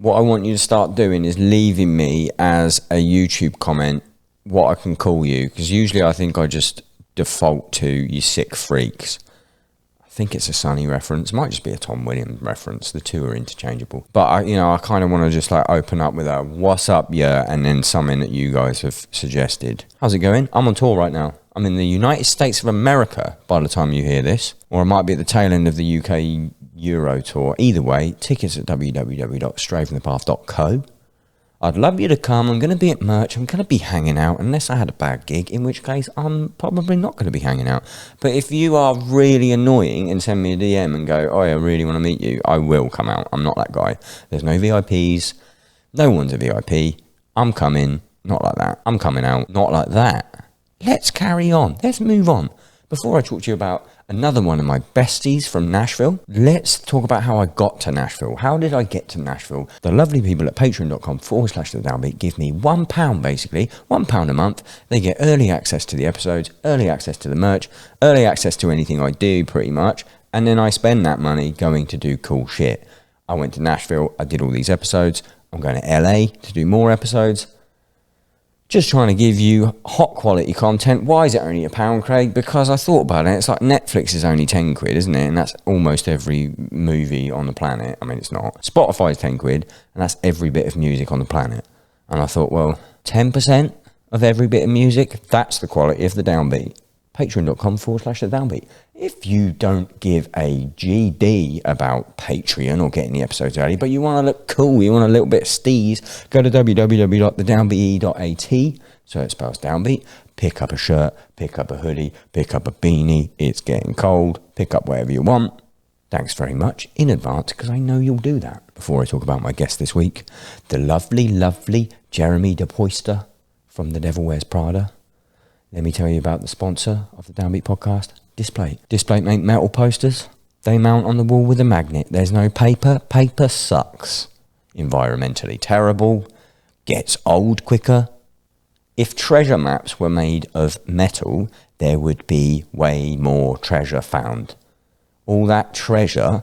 What I want you to start doing is leaving me as a YouTube comment what I can call you, because usually I think I just default to you sick freaks. I think it's a Sonny reference. It might just be a Tom Williams reference. The two are interchangeable. But I kind of want to just like open up with a what's up, yeah, and then something that you guys have suggested. How's it going? I'm on tour right now. I'm in the United States of America by the time you hear this, or I might be at the tail end of the UK Euro tour. Either way, tickets at www.strayfromthepath.co. I'd love you to come. I'm going to be at merch. I'm going to be hanging out, unless I had a bad gig, in which case I'm probably not going to be hanging out. But if you are really annoying and send me a DM and go, oh, I really want to meet you, I will come out. I'm not that guy. There's no VIPs. No one's a VIP. I'm coming. Not like that. I'm coming out. Not like that. Let's carry on. Let's move on. Before I talk to you about another one of my besties from Nashville, let's talk about how I got to Nashville. How did I get to Nashville? The lovely people at patreon.com/the Downbeat give me £1 basically, £1 a month. They get early access to the episodes, early access to the merch, early access to anything I do pretty much. And then I spend that money going to do cool shit. I went to Nashville. I did all these episodes. I'm going to LA to do more episodes. Just trying to give you hot quality content. Why is it only £1, Craig? Because I thought about it. It's like Netflix is only 10 quid, isn't it? And that's almost every movie on the planet. I mean, it's not. Spotify is 10 quid, and that's every bit of music on the planet. And I thought, well, 10% of every bit of music, that's the quality of the Downbeat. Patreon.com/the Downbeat. If you don't give a GD about Patreon or getting the episodes early, but you want to look cool, you want a little bit of steez, go to www.thedownbeat.at, so it spells Downbeat. Pick up a shirt, pick up a hoodie, pick up a beanie. It's getting cold. Pick up whatever you want. Thanks very much in advance, because I know you'll do that. Before I talk about my guest this week, the lovely, lovely Jeremy DePoyster from The Devil Wears Prada. Let me tell you about the sponsor of the Downbeat podcast, Displate. Displate make metal posters. They mount on the wall with a magnet. There's no paper. Paper sucks. Environmentally terrible. Gets old quicker. If treasure maps were made of metal, there would be way more treasure found. All that treasure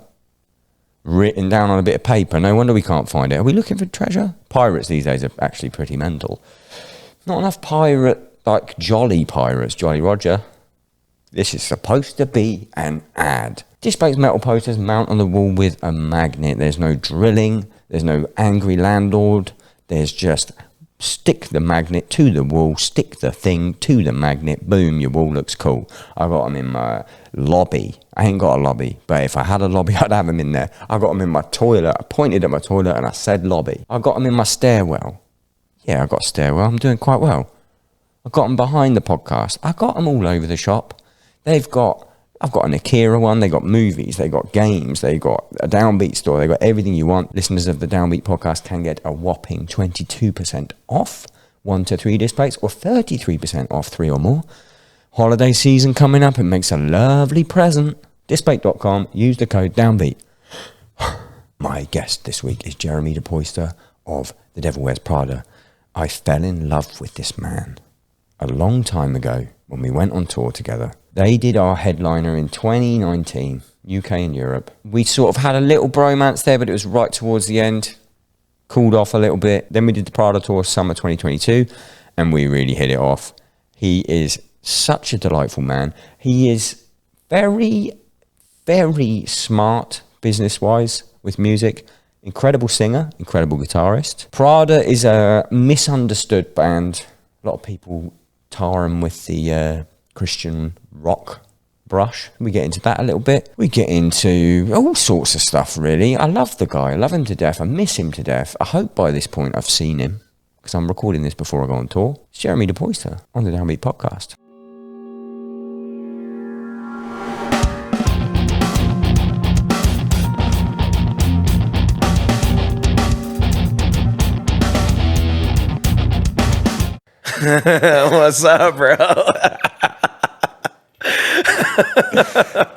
written down on a bit of paper. No wonder we can't find it. Are we looking for treasure? Pirates these days are actually pretty mental. Not enough like Jolly Pirates, Jolly Roger. This is supposed to be an ad. Displays metal posters mount on the wall with a magnet. There's no drilling. There's no angry landlord. There's just stick the magnet to the wall, stick the thing to the magnet, boom, your wall looks cool. I got them in my lobby. I ain't got a lobby, but if I had a lobby, I'd have them in there. I got them in my toilet. I pointed at my toilet and I said lobby. I got them in my stairwell. Yeah, I got a stairwell. I'm doing quite well. I got them behind the podcast. I got them all over the shop. I've got an Akira one. They got movies. They got games. They got a Downbeat store. They got everything you want. Listeners of the Downbeat podcast can get a whopping 22% off 1 to 3 displays, or 33% off 3 or more. Holiday season coming up. It makes a lovely present. Displate.com. Use the code Downbeat. My guest this week is Jeremy DePoyster of The Devil Wears Prada. I fell in love with this man a long time ago when we went on tour together. They did our headliner in 2019, UK and Europe. We sort of had a little bromance there, but it was right towards the end. Cooled off a little bit. Then we did the Prada tour summer 2022, and we really hit it off. He is such a delightful man. He is very, very smart business-wise with music. Incredible singer, incredible guitarist. Prada is a misunderstood band. A lot of people tar him with the Christian rock brush. We get into that a little bit. We get into all sorts of stuff, really. I love the guy. I love him to death. I miss him to death. I hope by this point I've seen him, because I'm recording this before I go on tour. It's Jeremy DePoyster on the Downbeat podcast. What's up, bro?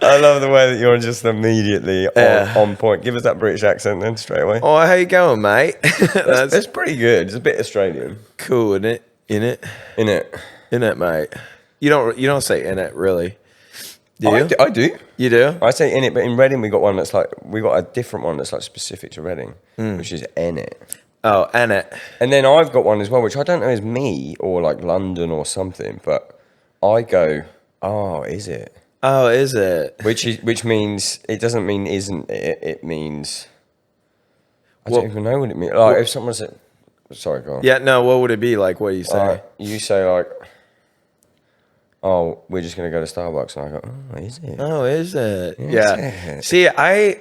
I love the way that you're just immediately on point. Give us that British accent then straight away. Oh, how you going, mate? That's pretty good. It's a bit Australian. Cool, isn't it? In it, mate. You don't say in it really. Do you? I do. You do? I say in it, but in Reading we got a different one that's like specific to Reading, which is in it. Oh, and it. And then I've got one as well, which I don't know is me or like London or something, but I go, oh, is it? Oh, is it? Which means it doesn't mean isn't it? It means I don't even know what it means. Like if someone said, sorry, go on. Yeah, no. What would it be like? What do you say? You say like, oh, we're just gonna go to Starbucks, and I go, oh, is it? Oh, is it? Yeah. Yeah. See, I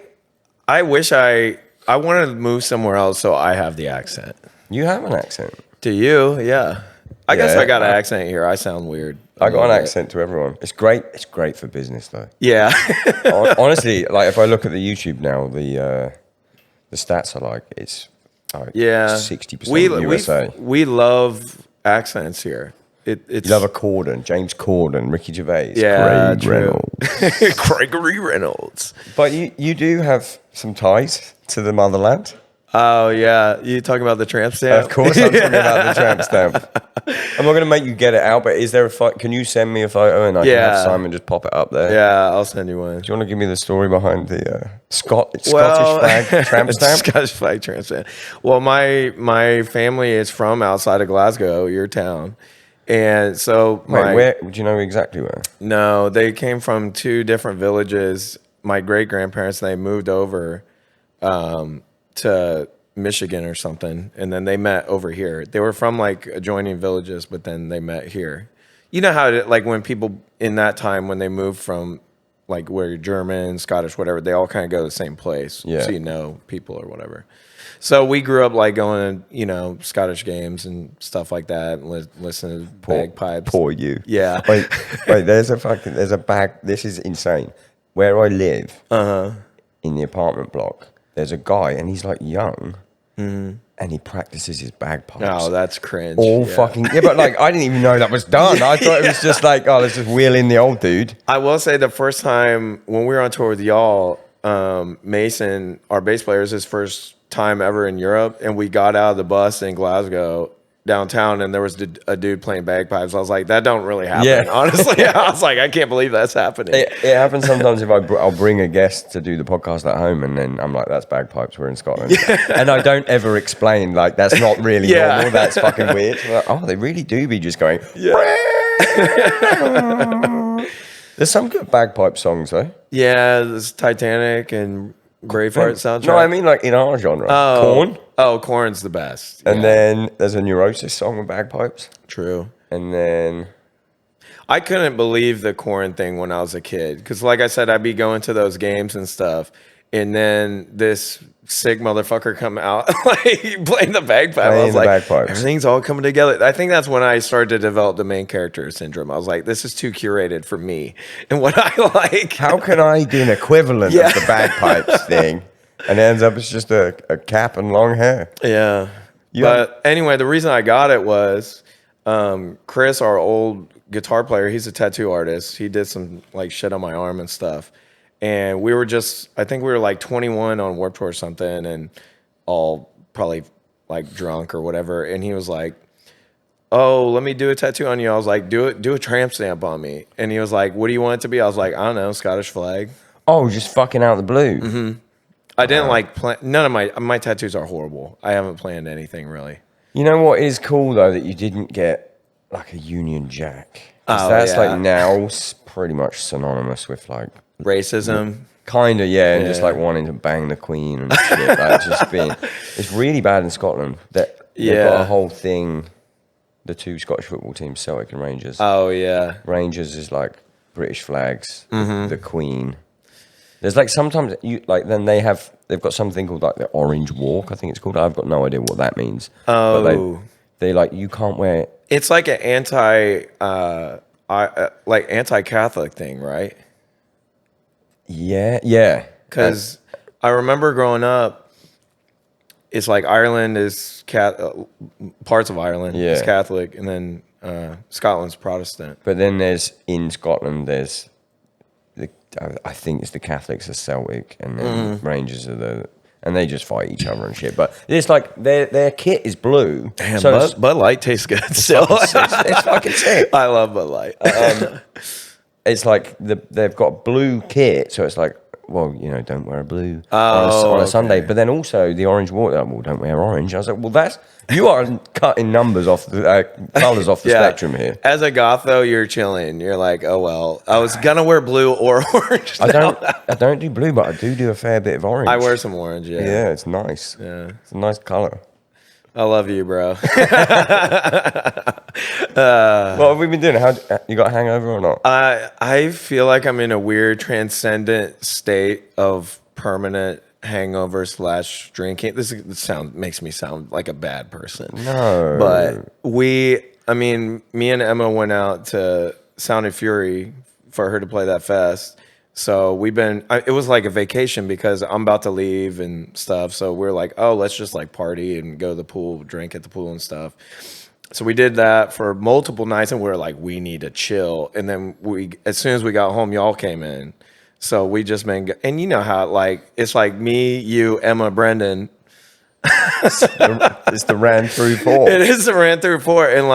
wish I wanted to move somewhere else so I have the accent. You have an accent. Do you? Yeah. I guess Yeah. I got an accent here. I sound weird. I got an accent to everyone. It's great. It's great for business though. Yeah. Honestly, like if I look at the YouTube now, the stats are like it's like 60% USA. We love accents here. It's You love a Corden, James Corden, Ricky Gervais, Yeah, Craig true. Reynolds. Gregory Reynolds. But you do have some ties to the motherland. Oh yeah, you talking about the tramp stamp? Of course, I'm talking about the tramp stamp. I'm not going to make you get it out, but is there a photo? Can you send me a photo and I can have Simon just pop it up there? Yeah, I'll send you one. Do you want to give me the story behind the Scottish flag tramp stamp? Scottish flag tramp stamp. Well, my family is from outside of Glasgow, your town, and so Where do you know exactly where? No, they came from two different villages. My great grandparents, they moved over to Michigan or something, and then they met over here. They were from like adjoining villages, but then they met here. You know how like when people in that time when they moved from like where you're German, Scottish, whatever, they all kind of go to the same place, Yeah. so you know people or whatever. So we grew up like going to Scottish games and stuff like that, and listening to bagpipes. Poor you. Yeah. Wait, there's a bag. This is insane. Where I live, in the apartment block, there's a guy, and he's like young, and he practices his bagpipes. Oh, that's cringe. But like I didn't even know that was done. I thought it was just like, oh, let's just wheel in the old dude. I will say the first time when we were on tour with y'all, Mason, our bass player, is his first time ever in Europe, and we got out of the bus in Glasgow downtown, and there was a dude playing bagpipes. I was like, that don't really happen. Yeah. Honestly, I was like, I can't believe that's happening. It happens sometimes if I'll bring a guest to do the podcast at home, and then I'm like, that's bagpipes, we're in Scotland. And I don't ever explain, like, that's not really normal, that's fucking weird. Like, oh, they really do be just going, There's some good bagpipe songs, though. Yeah, there's Titanic and Braveheart soundtrack. No, I mean, like, in our genre. Korn. Oh, Korn's the best. And then there's a Neurosis song with bagpipes. True. And then I couldn't believe the Korn thing when I was a kid. Because like I said, I'd be going to those games and stuff. And then this sick motherfucker come out like playing the bagpipe. I was like, everything's all coming together. I think that's when I started to develop the main character syndrome. I was like, this is too curated for me and what I like. How can I do an equivalent of the bagpipes thing? And it ends up it's just a cap and long hair. Yeah. But anyway, the reason I got it was Chris, our old guitar player, he's a tattoo artist. He did some like shit on my arm and stuff. And we were I think we were like 21 on Warped Tour or something, and all probably like drunk or whatever. And he was like, oh, let me do a tattoo on you. I was like, do a tramp stamp on me. And he was like, what do you want it to be? I was like, I don't know, Scottish flag. Oh, just fucking out of the blue. Mm-hmm. I didn't like plan. None of my tattoos are horrible. I haven't planned anything really. You know what is cool though, that you didn't get like a Union Jack. That's like now pretty much synonymous with like racism. Kind of, yeah, and just like wanting to bang the Queen and shit. Like just being, it's really bad in Scotland. They've got a whole thing. The two Scottish football teams, Celtic and Rangers. Oh yeah, Rangers is like British flags, the Queen. There's like sometimes then they've got something called like the Orange Walk, I think it's called. I've got no idea what that means. Oh, but they like you can't wear. It's like an anti-Catholic thing, right? Yeah. Because I remember growing up, it's like Ireland is parts of Ireland is Catholic, and then Scotland's Protestant. But then in Scotland I think it's the Catholics are Celtic, and then Rangers are and they just fight each other and shit. But it's like their kit is blue. Damn, so Bud Light tastes good still. It's fucking sick. I love Bud Light. it's like they've got blue kit, so it's like, well, you know, don't wear a blue on a Sunday. But then also the orange water, well, don't wear orange. I was like, well, you are cutting numbers off the colors off the spectrum here. As a goth, though, you're chilling. You're like, oh well, I was gonna wear blue or orange. I don't do blue, but I do a fair bit of orange. I wear some orange. Yeah, yeah, it's nice. Yeah, it's a nice color. I love you, bro. What have we been doing? You got a hangover or not? I feel like I'm in a weird transcendent state of permanent hangover / drinking. This makes me sound like a bad person. No, but me and Emma went out to Sound and Fury for her to play that fest. So it was like a vacation because I'm about to leave and stuff. So we're like, oh, let's just like party and go to the pool, drink at the pool and stuff. So we did that for multiple nights and we were like, we need to chill. And then as soon as we got home, y'all came in. So we just and you know how it's like me, you, Emma, Brendan. It's the ran through four. It is the ran through four. And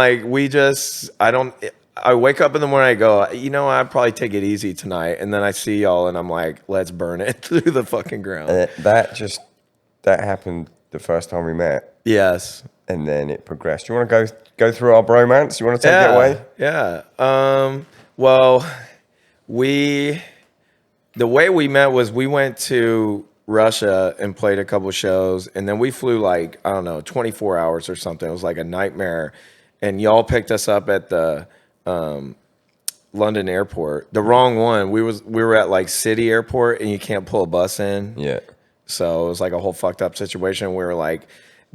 I wake up in the morning, I go, you know, I'd probably take it easy tonight. And then I see y'all and I'm like, let's burn it through the fucking ground. That happened the first time we met. Yes. And then it progressed. You want to go through our bromance? You want to take it away? Yeah. Well, the way we met was we went to Russia and played a couple shows. And then we flew 24 hours or something. It was like a nightmare. And y'all picked us up at the London airport, the wrong one. We were at City Airport, and you can't pull a bus in. Yeah. So it was like a whole fucked up situation. We were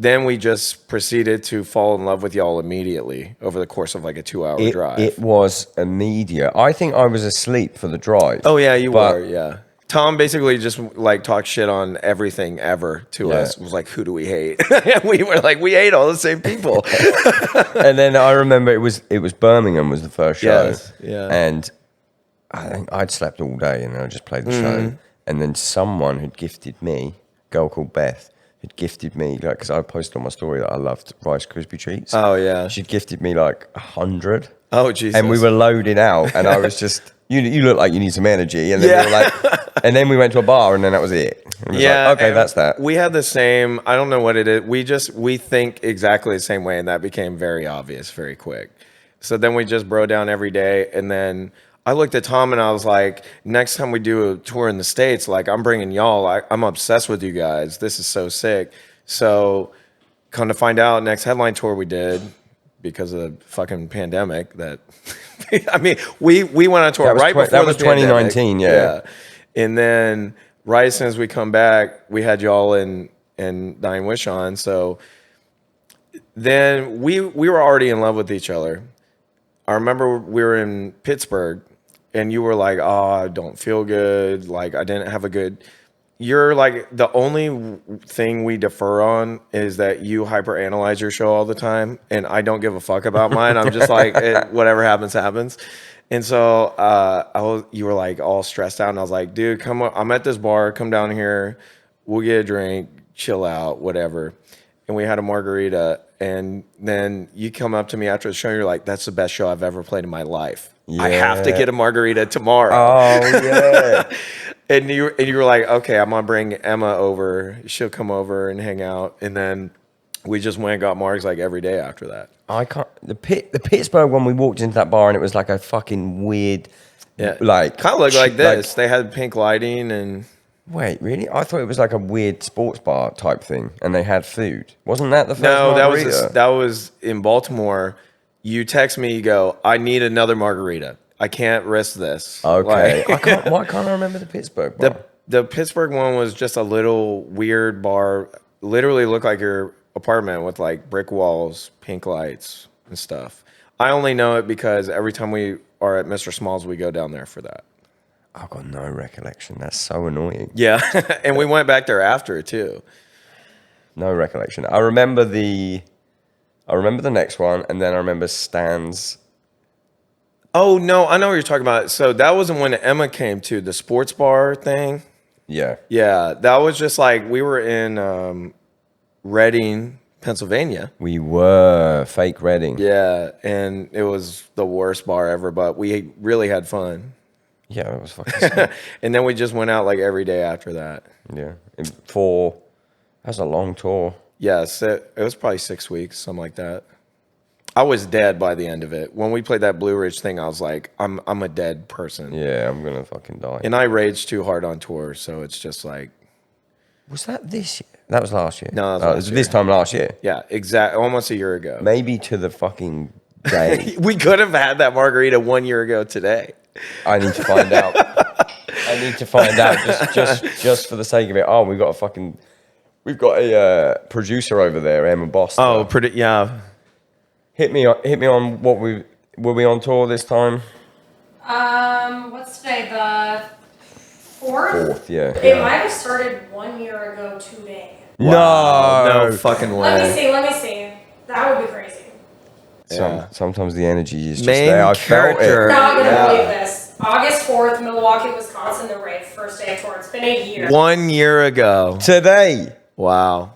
then we just proceeded to fall in love with y'all immediately over the course of a 2-hour drive. It was immediate. I think I was asleep for the drive. Oh yeah, you were. Yeah. Tom basically just talked shit on everything ever to us. It was like, who do we hate? And we were like, we hate all the same people. And then I remember it was Birmingham was the first show. Yes, yeah. And I think I'd slept all day and I just played the show. And then someone had gifted me, a girl called Beth, had gifted me, because I posted on my story that I loved Rice Krispie treats. Oh yeah. She'd gifted me 100. Oh Jesus. And we were loading out and I was just, you look like you need some energy. And then we were and then we went to a bar and then that was it. It was okay, that's that. We had the same, I don't know what it is. We think exactly the same way, and that became very obvious very quick. So then we just bro down every day. And then I looked at Tom and I was like, next time we do a tour in the States, I'm bringing y'all. I'm obsessed with you guys. This is so sick. So come to find out, next headline tour we did, because of the fucking pandemic, that we went on tour right before that was 2019, yeah. And then right as soon as we come back, we had y'all and Dying Wish on. So then we were already in love with each other. I remember we were in Pittsburgh and you were like, oh, I don't feel good. I didn't have a good... You're the only thing we defer on is that you hyperanalyze your show all the time, and I don't give a fuck about mine. I'm just whatever happens, happens. And so you were all stressed out, and I was like, dude, come on. I'm at this bar. Come down here. We'll get a drink, chill out, whatever. And we had a margarita, and then you come up to me after the show, and you're like, that's the best show I've ever played in my life. Yeah. I have to get a margarita tomorrow. Oh, yeah. And you were like, okay, I'm gonna bring Emma over. She'll come over and hang out. And then we just went and got margs every day after that. I can't. The Pittsburgh one, we walked into that bar and it was a fucking weird, kind of looked like this. They had pink lighting and. Wait, really? I thought it was a weird sports bar type thing, and they had food. Wasn't that the first? No, margarita? that was in Baltimore. You text me, you go, I need another margarita. I can't risk this. Okay. Why can't I remember the Pittsburgh bar? The Pittsburgh one was just a little weird bar. Literally looked like your apartment with brick walls, pink lights and stuff. I only know it because every time we are at Mr. Small's, we go down there for that. I've got no recollection. That's so annoying. Yeah. And we went back there after too. No recollection. I remember the next one, and then I remember Stan's. Oh, no, I know what you're talking about. So that wasn't when Emma came to the sports bar thing. Yeah. Yeah, that was just we were in Reading, Pennsylvania. We were fake Reading. Yeah, and it was the worst bar ever, but we really had fun. Yeah, it was fucking sick. And then we just went out like every day after that. Yeah. That was a long tour. Yes, it was probably 6 weeks, something like that. I was dead by the end of it. When we played that Blue Ridge thing, I was like, I'm a dead person. Yeah, I'm gonna fucking die. And I raged too hard on tour, so it's just like. Was that this year? That was last year. No, that was last year. This time last year. Yeah, exactly. Almost a year ago. Maybe to the fucking day. We could have had that margarita 1 year ago today. I need to find out. I need to find out just for the sake of it. Oh, we've got a producer over there, Emma Boston. Oh, pretty yeah. Hit me on what were we on tour this time? What's today? The 4th? Yeah. It might have started 1 year ago today. No fucking way. Let me see. That would be crazy. Sometimes the energy is just Main there. I felt character. it. Not gonna believe this. August 4th, Milwaukee, Wisconsin, the rave, first day of tour. It's been a year. 1 year ago. Today. Wow.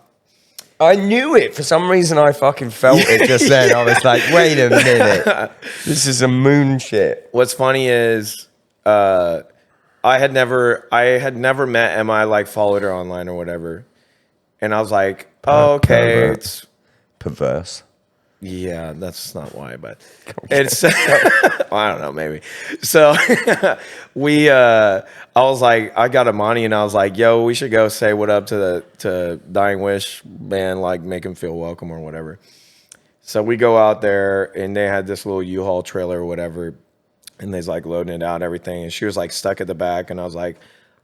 I knew it. For some reason, I fucking felt it just then. I was like, wait a minute. This is some moon shit. What's funny is I had never met Emma. I like followed her online or whatever. And I was like, oh, okay. It's perverse. Yeah, that's not why, but it's well, I don't know, maybe. So I was like, I got Amani and I was like, yo, we should go say what up to Dying Wish band, like make them feel welcome or whatever. So we go out there and they had this little U-Haul trailer or whatever, and they's like loading it out and everything, and she was like stuck at the back, and I was like,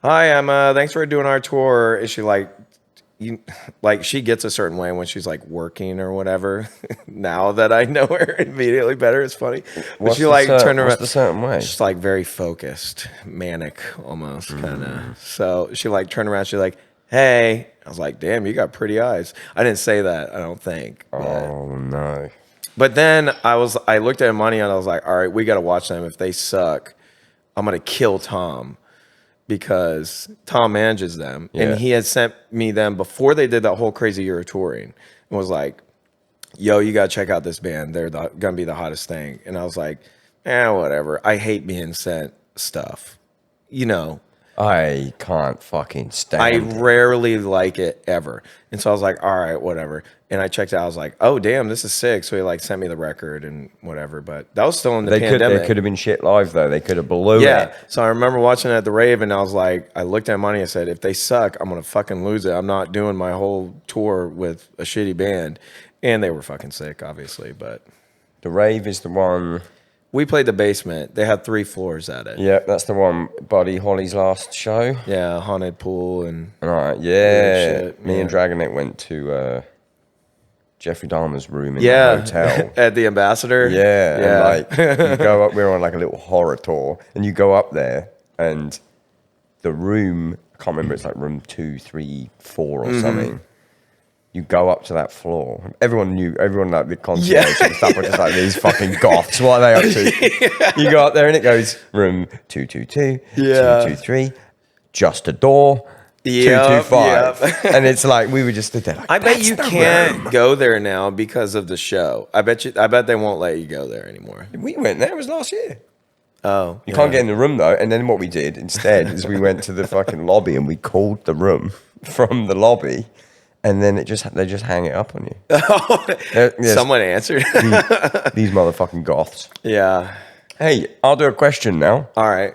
hi Emma, thanks for doing our tour. And she like she gets a certain way when she's like working or whatever. Now that I know her immediately better, it's funny. But she like turned around. What's the certain way? She's like very focused, manic almost kind of. So she like turned around. She's like, "Hey," I was like, "Damn, you got pretty eyes." I didn't say that. I don't think. Oh no. But then I looked at Imani and I was like, "All right, we got to watch them. If they suck, I'm gonna kill Tom." Because Tom manages them, and he had sent me them before they did that whole crazy year of touring, and was like, yo, you gotta check out this band. They're gonna be the hottest thing. And I was like, whatever. I hate being sent stuff. You know. I can't fucking stand I it. rarely like it ever. And so I was like, all right, whatever. And I checked out. I was like, oh, damn, this is sick. So he like sent me the record and whatever. But that was still in the pandemic. They could have been shit live, though. They could have blew Yeah. it. So I remember watching it at the rave, and I was like, I looked at Money and said, if they suck, I'm going to fucking lose it. I'm not doing my whole tour with a shitty band. And they were fucking sick, obviously. But The rave is the one. we played the basement. They had 3 floors at it. Yeah, that's the one. Buddy Holly's last show. Yeah, haunted pool and All right, yeah. shit, Me yeah. and Dragonet went to Jeffrey Dahmer's room in the hotel. at the Ambassador. Yeah, Yeah. and like you go up. We were on like a little horror tour, and you go up there, and the room. I can't remember. It's like room 2, 3, 4 or something. You go up to that floor. Everyone like the concierge and stuff were just like, these fucking goths. What are they up to? You go up there and it goes room 222, 223, just a door. Yep, 225. And it's like we were just stood there like, I bet "That's you the can't room." go there now because of the show. I bet they won't let you go there anymore. We went there. It was last year. Oh, You can't get in the room though. And then what we did instead is we went to the fucking lobby and we called the room from the lobby, and then they just hang it up on you. Yes, Someone answered. these motherfucking goths. Yeah. Hey, I'll do a question now. All right.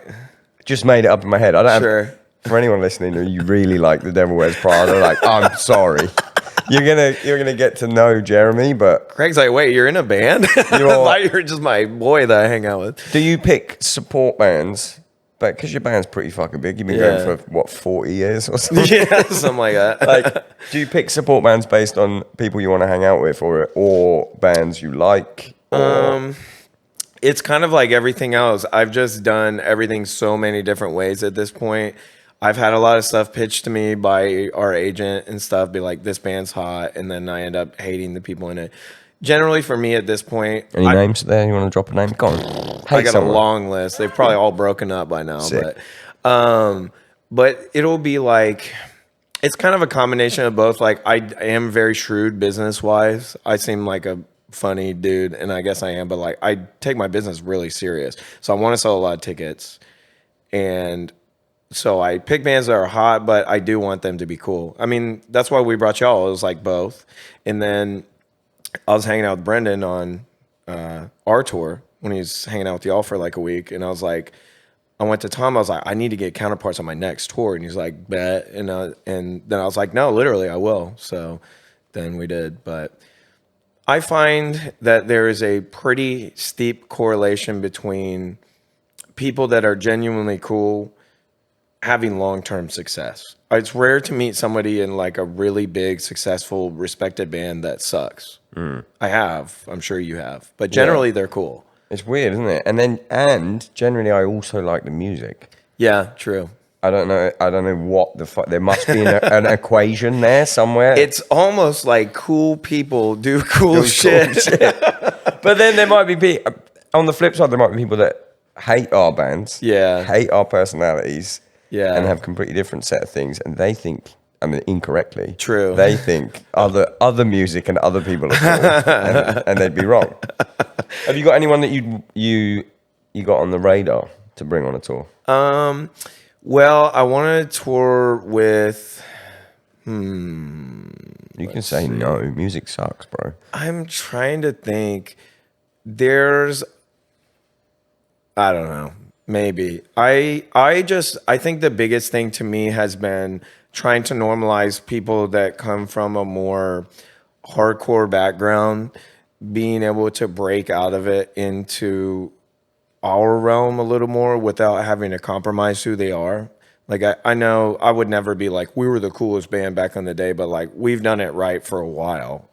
Just made it up in my head. I don't Sure. have, for anyone listening who you really like the Devil Wears Prada, like, I'm sorry. You're gonna get to know Jeremy, but Craig's like, wait, you're in a band? I thought you were just my boy that I hang out with. do you pick support bands? But because your band's pretty fucking big, you've been going for what, 40 years or something? Yeah, something like that. Like, do you pick support bands based on people you want to hang out with, or bands you like? Or? It's kind of like everything else. I've just done everything so many different ways at this point. I've had a lot of stuff pitched to me by our agent and stuff, be like, this band's hot, and then I end up hating the people in it. Generally, for me at this point, Any names there? You want to drop a name? Go on. I got a long list. They've probably all broken up by now, Sick. but it'll be like, it's kind of a combination of both. Like, I am very shrewd business wise. I seem like a funny dude, and I guess I am, but like, I take my business really serious. So I want to sell a lot of tickets, And so I pick bands that are hot, but I do want them to be cool. I mean, that's why we brought y'all. It was like both. And then I was hanging out with Brendan on our tour when he was hanging out with y'all for like a week. And I was like, I went to Tom. I was like, I need to get counterparts on my next tour. And he's like, bet. And then I was like, no, literally, I will. So then we did. But I find that there is a pretty steep correlation between people that are genuinely cool having long-term success. It's rare to meet somebody in like a really big, successful, respected band that sucks. I have. I'm sure you have. But generally, they're cool. It's weird, isn't it? And generally, I also like the music. Yeah, true. I don't know what the fuck. There must be an equation there somewhere. It's almost like cool people do cool shit. But then there might be on the flip side, there might be people that hate our bands, hate our personalities, and have completely different set of things, and they think, I mean, incorrectly. True. They think other music and other people are cool, and they'd be wrong. Have you got anyone that you got on the radar to bring on a tour? Well, I want to tour with. You can say no. Music sucks, bro. I'm trying to think. There's. I don't know. Maybe. I think the biggest thing to me has been trying to normalize people that come from a more hardcore background, being able to break out of it into our realm a little more without having to compromise who they are. Like, I know I would never be like, we were the coolest band back in the day, but like, we've done it right for a while.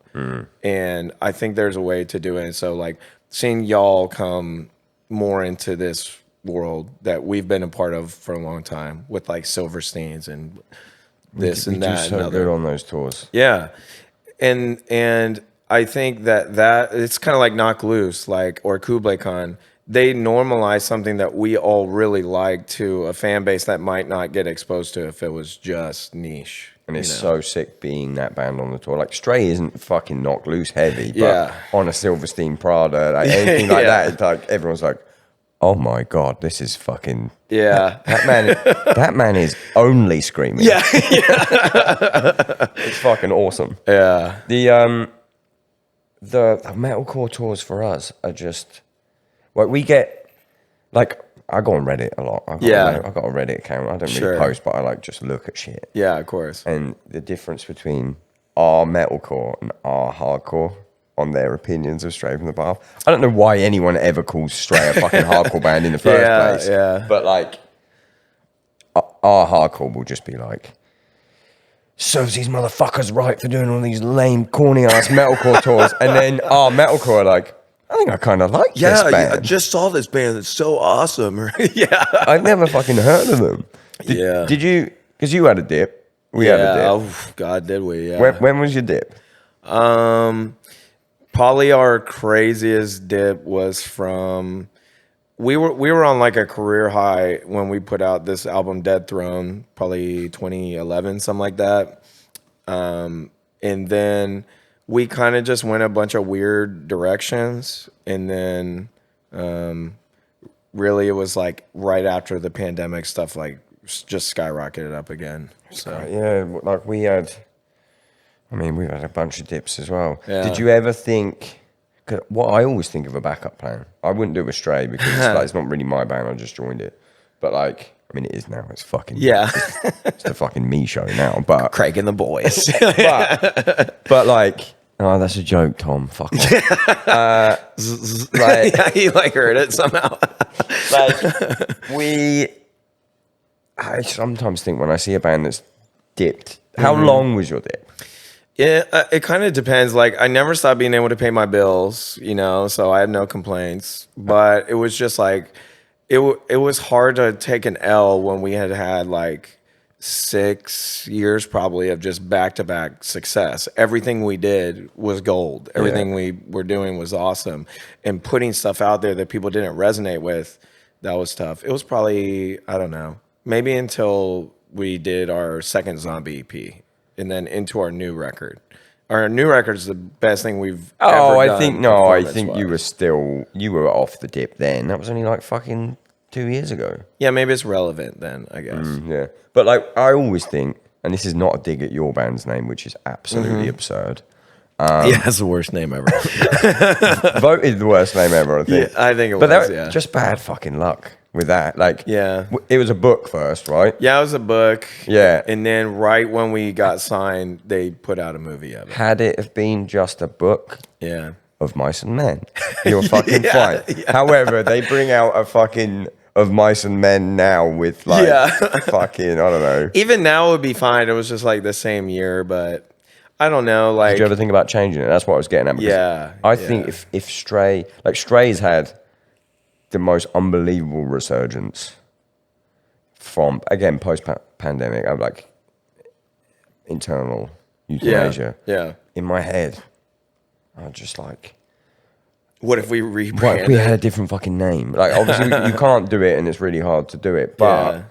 And I think there's a way to do it. And so like seeing y'all come more into this world that we've been a part of for a long time with like Silversteins and this and that. So good on those tours. Yeah. And I think that it's kind of like Knock Loose, like, or Kublai Khan. They normalize something that we all really like to a fan base that might not get exposed to if it was just niche. And it's so sick being that band on the tour. Like, Stray isn't fucking Knock Loose heavy, but on a Silverstein Prada, like anything like that, it's like everyone's like, oh my God, this is fucking... Yeah. That man is only screaming. Yeah. It's fucking awesome. Yeah. The metalcore tours for us are just... Like, we get... Like, I go on Reddit a lot. I've got a Reddit account. I don't really post, but I like just look at shit. Yeah, of course. And the difference between our metalcore and our hardcore on their opinions of Stray from the Path. I don't know why anyone ever calls Stray a fucking hardcore band in the first place. Yeah. But like, our hardcore will just be like, serves these motherfuckers right for doing all these lame, corny ass metalcore tours. And then our metalcore are like, I think I kind of like this band. I just saw this band. It's so awesome. Yeah. I'd never fucking heard of them. Did you? Because you had a dip. We had a dip. Oh, God, did we? Yeah. When was your dip? Probably our craziest dip was from... We were on like a career high when we put out this album, Dead Throne, probably 2011, something like that. And then... we kind of just went a bunch of weird directions, and then really it was like right after the pandemic stuff like just skyrocketed up again. So like we had a bunch of dips as well. Yeah. Did you ever think? Cause what I always think of a backup plan. I wouldn't do it with Stray because it's not really my band. I just joined it, but like. I mean, it is now. It's fucking... Yeah. It's the fucking me show now, but... Craig and the boys. but like... Oh, that's a joke, Tom. Fuck off. You like heard it somehow. I sometimes think when I see a band that's dipped... How long was your dip? Yeah, it kind of depends. Like, I never stopped being able to pay my bills, so I had no complaints. But it was just like... It was hard to take an L when we had like 6 years probably of just back-to-back success. Everything we did was gold. Everything we were doing was awesome. And putting stuff out there that people didn't resonate with, that was tough. It was probably, I don't know, maybe until we did our second Zombie EP and then into our new record. Our new record is the best thing we've ever done. I think you were off the dip then. That was only like fucking 2 years ago. Yeah, maybe it's relevant then, I guess. Yeah. But like, I always think, and this is not a dig at your band's name, which is absolutely absurd. Yeah, that's the worst name ever. Voted the worst name ever, I think. Yeah, I think it but was, that, just bad fucking luck with that. Like, Yeah. It was a book first, right? Yeah, it was a book. Yeah. And then right when we got signed, they put out a movie of it. Had it have been just a book Yeah. of Mice and Men, you're fucking Yeah, fine. However, they bring out a fucking Of Mice and Men now with like fucking, I don't know. Even now it would be fine. It was just like the same year, but I don't know. Like, Did you ever think about changing it? That's what I was getting at. because Yeah, I think if Stray's had the most unbelievable resurgence from, again, post-pandemic, I'm like, internal euthanasia. Yeah. In my head, I'm just like, What if we what rebranded? if we had a different fucking name? Like, obviously, you can't do it, and it's really hard to do it. But Yeah.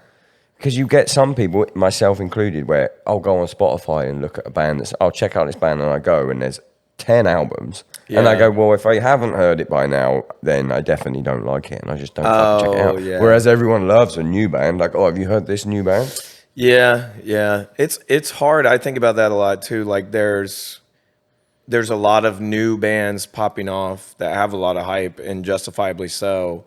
because you get some people, myself included, where I'll go on Spotify and look at a band I'll check out this band, and I go, and there's 10 albums. And I Yeah. go, well, if I haven't heard it by now, then I definitely don't like it, and I just don't fucking check it out. yeah. Whereas everyone loves a new band. Like, oh, have you heard this new band? Yeah. It's hard. I think about that a lot too. Like there's a lot of new bands popping off that have a lot of hype, and justifiably so.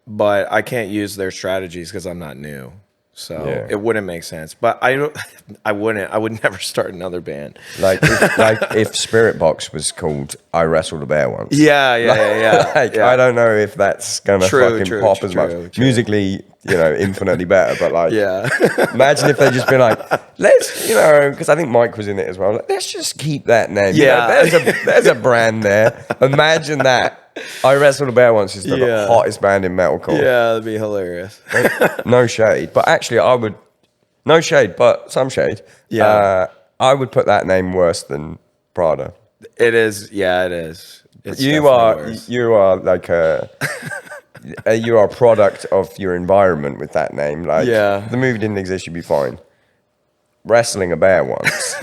But I can't use their strategies because I'm not new. So Yeah. it wouldn't make sense. But I would never start another band. Like, if Spirit Box was called I Wrestled a Bear Once. Yeah. Like, I don't know if that's gonna fucking pop as much. True. Musically, infinitely better, but like, Yeah. imagine if they just been like, let's, because I think Mike was in it as well. Like, let's just keep that name. Yeah. There's a brand there. Imagine that. I Wrestled a Bear Once is the Yeah. hottest band in metalcore. Yeah, that'd be hilarious. No shade, but actually, I would. No shade, but some shade. Yeah. I would put that name worse than Prada. It is. Yeah, it is. It's You definitely are worse. like you are a product of your environment with that name. Like, Yeah. the movie didn't exist, you'd be fine. Wrestling a bear once.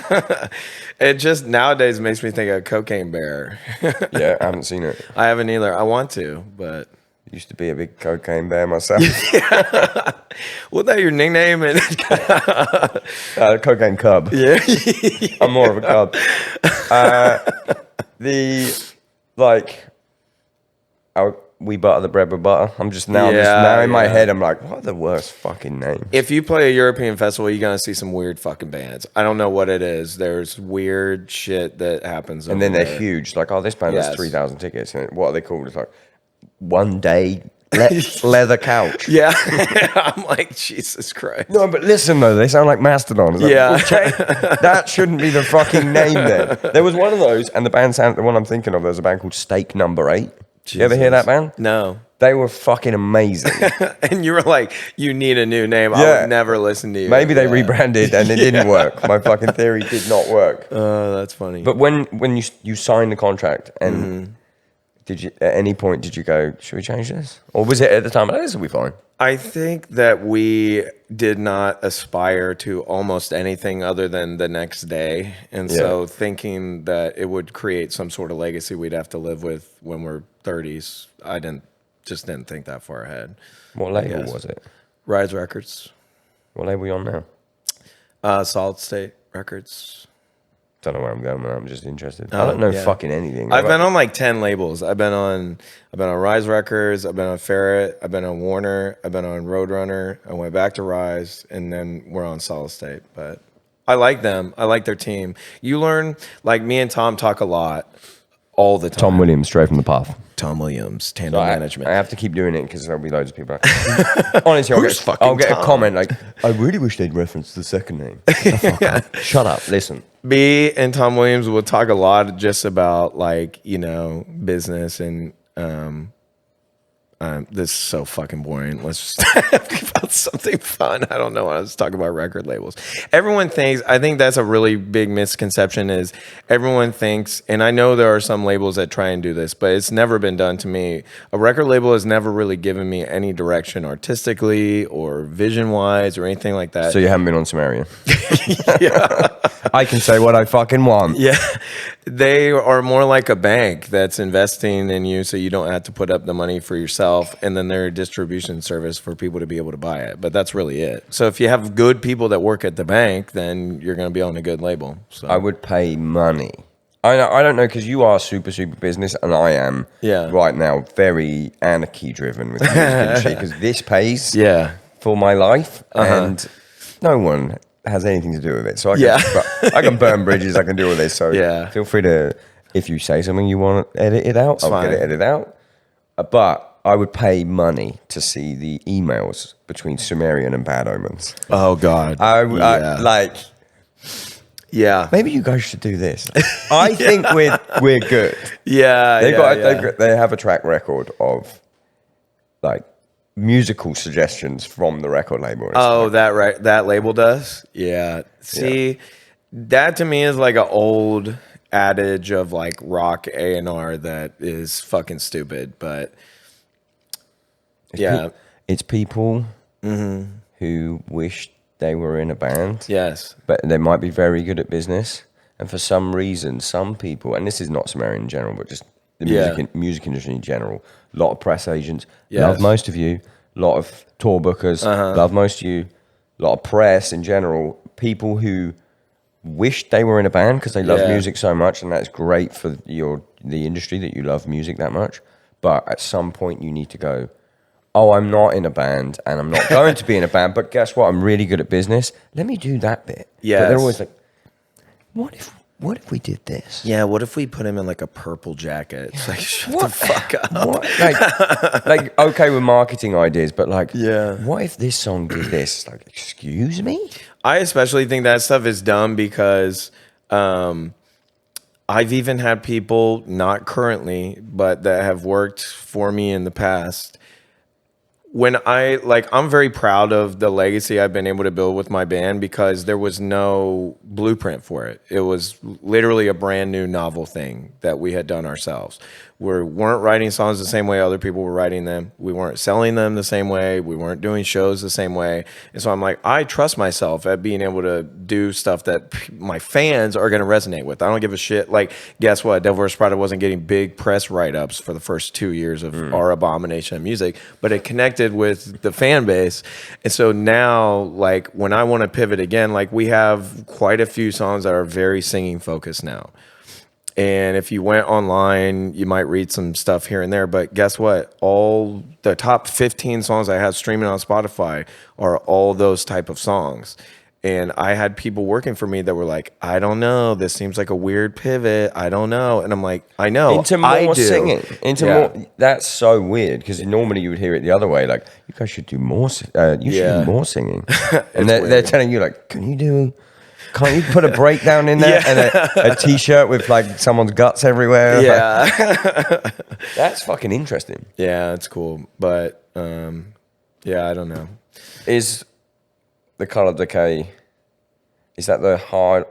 It just nowadays makes me think of Cocaine Bear. Yeah, I haven't seen it. I haven't either. I want to, but Used to be a big cocaine bear myself. was that your nickname? And Cocaine cub. yeah, I'm more of a cub. We butter the bread with butter. I'm just now, in my head, I'm like, what are the worst fucking names? if you play a European festival, you're gonna see some weird fucking bands. I don't know what it is. There's weird shit that happens, And then over they're there. huge. Like, oh, this band has Yes. 3,000 tickets. And what are they called? It's like, one day leather couch. Yeah, I'm like, Jesus Christ. No, but listen though, they sound like Mastodon. It's like, Yeah. okay, that shouldn't be the fucking name then. There was one of those, and the one I'm thinking of, there's a band called Steak Number 8. You ever hear that band? No. They were fucking amazing. And you were like, you need a new name. I Yeah. would never listen to you. Maybe they Yeah. rebranded and it didn't work. My fucking theory did not work. Oh, that's funny. But when you signed the contract, and did you at any point did you go, should we change this? Or was it at the time, this will be fine? I think that we did not aspire to almost anything other than the next day. And so thinking that it would create some sort of legacy we'd have to live with when we're 30s, I didn't think that far ahead. What label guess. was it? Rise Records, What label are you on now? Solid State Records. Don't know where I'm going with that. I'm just interested. I don't know yeah. fucking anything. I've been on like 10 labels. I've been on Rise Records. I've been on Ferret. I've been on Warner. I've been on Roadrunner. I went back to Rise, and then we're on Solid State. But I like them. I like their team. You learn, like me and Tom talk a lot all the time. Tom Williams, straight from the path. Tom Williams, Tandem I Management. have to keep doing it because there'll be loads of people. Honestly, Who's I'll get fucking a comment like, I really wish they'd reference the second name. Shut up, listen. B and Tom Williams will talk a lot just about like, business and this is so fucking boring. Let's just talk about something fun. I don't know what I was talking about record labels. I think that's a really big misconception is everyone thinks, and I know there are some labels that try and do this, but it's never been done to me. A record label has never really given me any direction artistically or vision-wise or anything like that. So you haven't been on Sumerian? Yeah. I can say what I fucking want. Yeah, they are more like a bank that's investing in you so you don't have to put up the money for yourself. itself, and then their distribution service for people to be able to buy it. But that's really it. So if you have good people that work at the bank, then you're going to be on a good label. So I would pay money. I don't know, because you are super business, and I am right now very anarchy driven with the music industry, because this pays for my life, and no one has anything to do with it. So I can burn bridges, I can do all this. So feel free to, if you say something you want to edit it out, I'll get it edited out. But I would pay money to see the emails between Sumerian and Bad Omens. Oh God, maybe you guys should do this. I think we're good. They have a track record of like musical suggestions from the record label. Oh, that label does? Yeah. See, that to me is like an old adage of like rock A&R that is fucking stupid, but it's people who wish they were in a band. Yes. But they might be very good at business. And for some reason, some people, and this is not Sumerian in general, but just the music industry in general, a lot of press agents, love most of you, a lot of tour bookers, love most of you, a lot of press in general, people who wish they were in a band because they love music so much, and that's great for the industry that you love music that much. But at some point you need to go, oh, I'm not in a band and I'm not going to be in a band, but guess what? I'm really good at business. Let me do that bit. Yeah. But they're always like, what if we did this? Yeah, what if we put him in like a purple jacket? It's like, shut the fuck up. What? Like, okay with marketing ideas, but like, what if this song did this? It's like, excuse me? I especially think that stuff is dumb because I've even had people, not currently, but that have worked for me in the past. When I'm very proud of the legacy I've been able to build with my band because there was no blueprint for it. It was literally a brand new novel thing that we had done ourselves. We weren't writing songs the same way other people were writing them. We weren't selling them the same way. We weren't doing shows the same way. And so I'm like, I trust myself at being able to do stuff that my fans are going to resonate with. I don't give a shit. Like, guess what? Devil Wears Prada wasn't getting big press write-ups for the first 2 years of our abomination of music, but it connected with the fan base. And so now, like, when I want to pivot again, like, we have quite a few songs that are very singing focused now. And if you went online, you might read some stuff here and there. But guess what? All the top 15 songs I have streaming on Spotify are all those type of songs. And I had people working for me that were like, I don't know. This seems like a weird pivot. I don't know. And I'm like, I know. Into more singing. Into more. That's so weird because normally you would hear it the other way. Like, you guys should do more. You should do more singing. And they're telling you, like, can't you put a breakdown in there and a t-shirt with like someone's guts everywhere? Yeah. That's fucking interesting. Yeah, it's cool. But I don't know. Is The Color Decay, is that the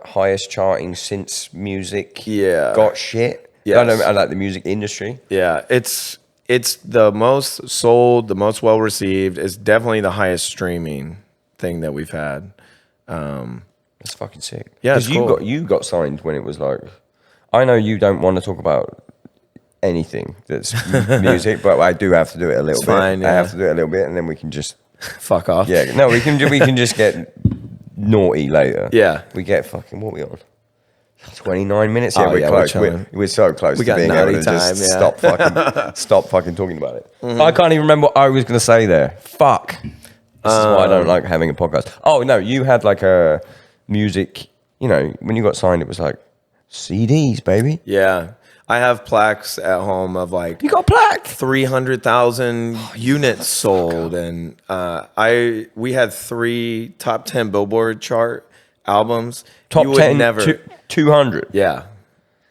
highest charting since music got shit? Yes. I like the music industry. Yeah, it's the most sold, the most well received. It's definitely the highest streaming thing that we've had. That's fucking sick. Yeah, it's cool. You got signed when it was like, I know you don't want to talk about anything that's music, but I do have to do it a little bit. Fine, I have to do it a little bit, and then we can just fuck off. Yeah, no, we can just get naughty later. Yeah, we get fucking what we on. 29 minutes. Yeah, we're close. We're so close to being able to just stop fucking talking about it. Mm-hmm. I can't even remember what I was going to say there. Fuck. This is why I don't like having a podcast. Oh no, you had like a music. You know, when you got signed, it was like CDs, baby. Yeah. I have plaques at home of like, you got a plaque, 300,000 units sold, and we had 3 top 10 Billboard chart albums. Top 10, 200. Yeah.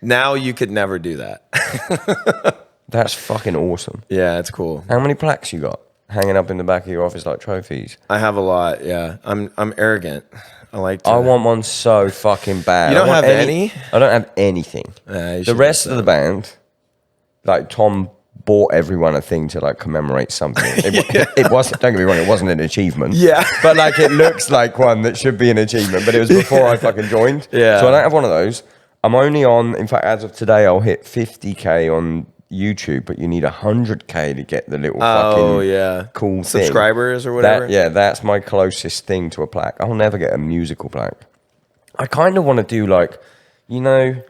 Now you could never do that. That's fucking awesome. Yeah, it's cool. How many plaques you got hanging up in the back of your office like trophies? I have a lot. Yeah, I'm arrogant. I want one so fucking bad. You don't have any? I don't have anything. The rest of the band, like Tom bought everyone a thing to like commemorate something. It wasn't, don't get me wrong, it wasn't an achievement. Yeah. But like it looks like one that should be an achievement, but it was before I fucking joined. Yeah. So I don't have one of those. I'm only on, in fact, as of today, I'll hit 50K on YouTube, but you need 100K to get the little cool subscribers thing. or whatever. That's my closest thing to a plaque. I'll never get a musical plaque. I kind of want to do like, you know,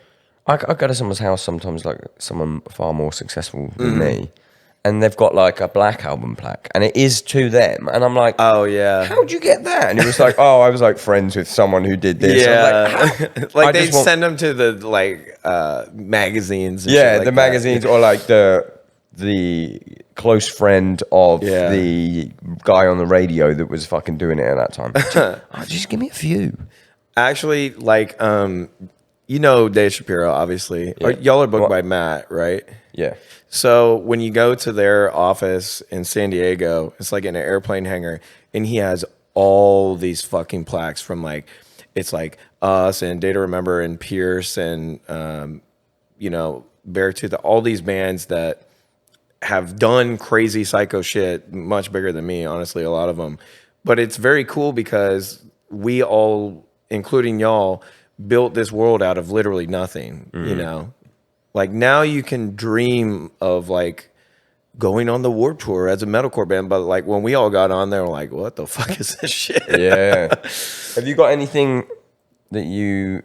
I go to someone's house sometimes, like someone far more successful than me, and they've got like a Black Album plaque, and it is to them, and I'm like, oh yeah, how'd you get that? And it was like, oh, I was like friends with someone who did this. Yeah, like they send them to the like magazines. And shit like the magazines, or like the close friend of the guy on the radio that was fucking doing it at that time. Just give me a few. Actually, like, you know Dave Shapiro, obviously. Yeah. Y'all are booked by Matt, right? Yeah. So when you go to their office in San Diego, it's like in an airplane hangar, and he has all these fucking plaques from like, it's like us and Day to Remember and Pierce and, you know, Beartooth, all these bands that have done crazy psycho shit, much bigger than me, honestly, a lot of them. But it's very cool because we all, including y'all, built this world out of literally nothing, you know? Like now you can dream of like going on the Warped Tour as a metalcore band, but like when we all got on there, we're like, what the fuck is this shit? Yeah. Have you got anything that you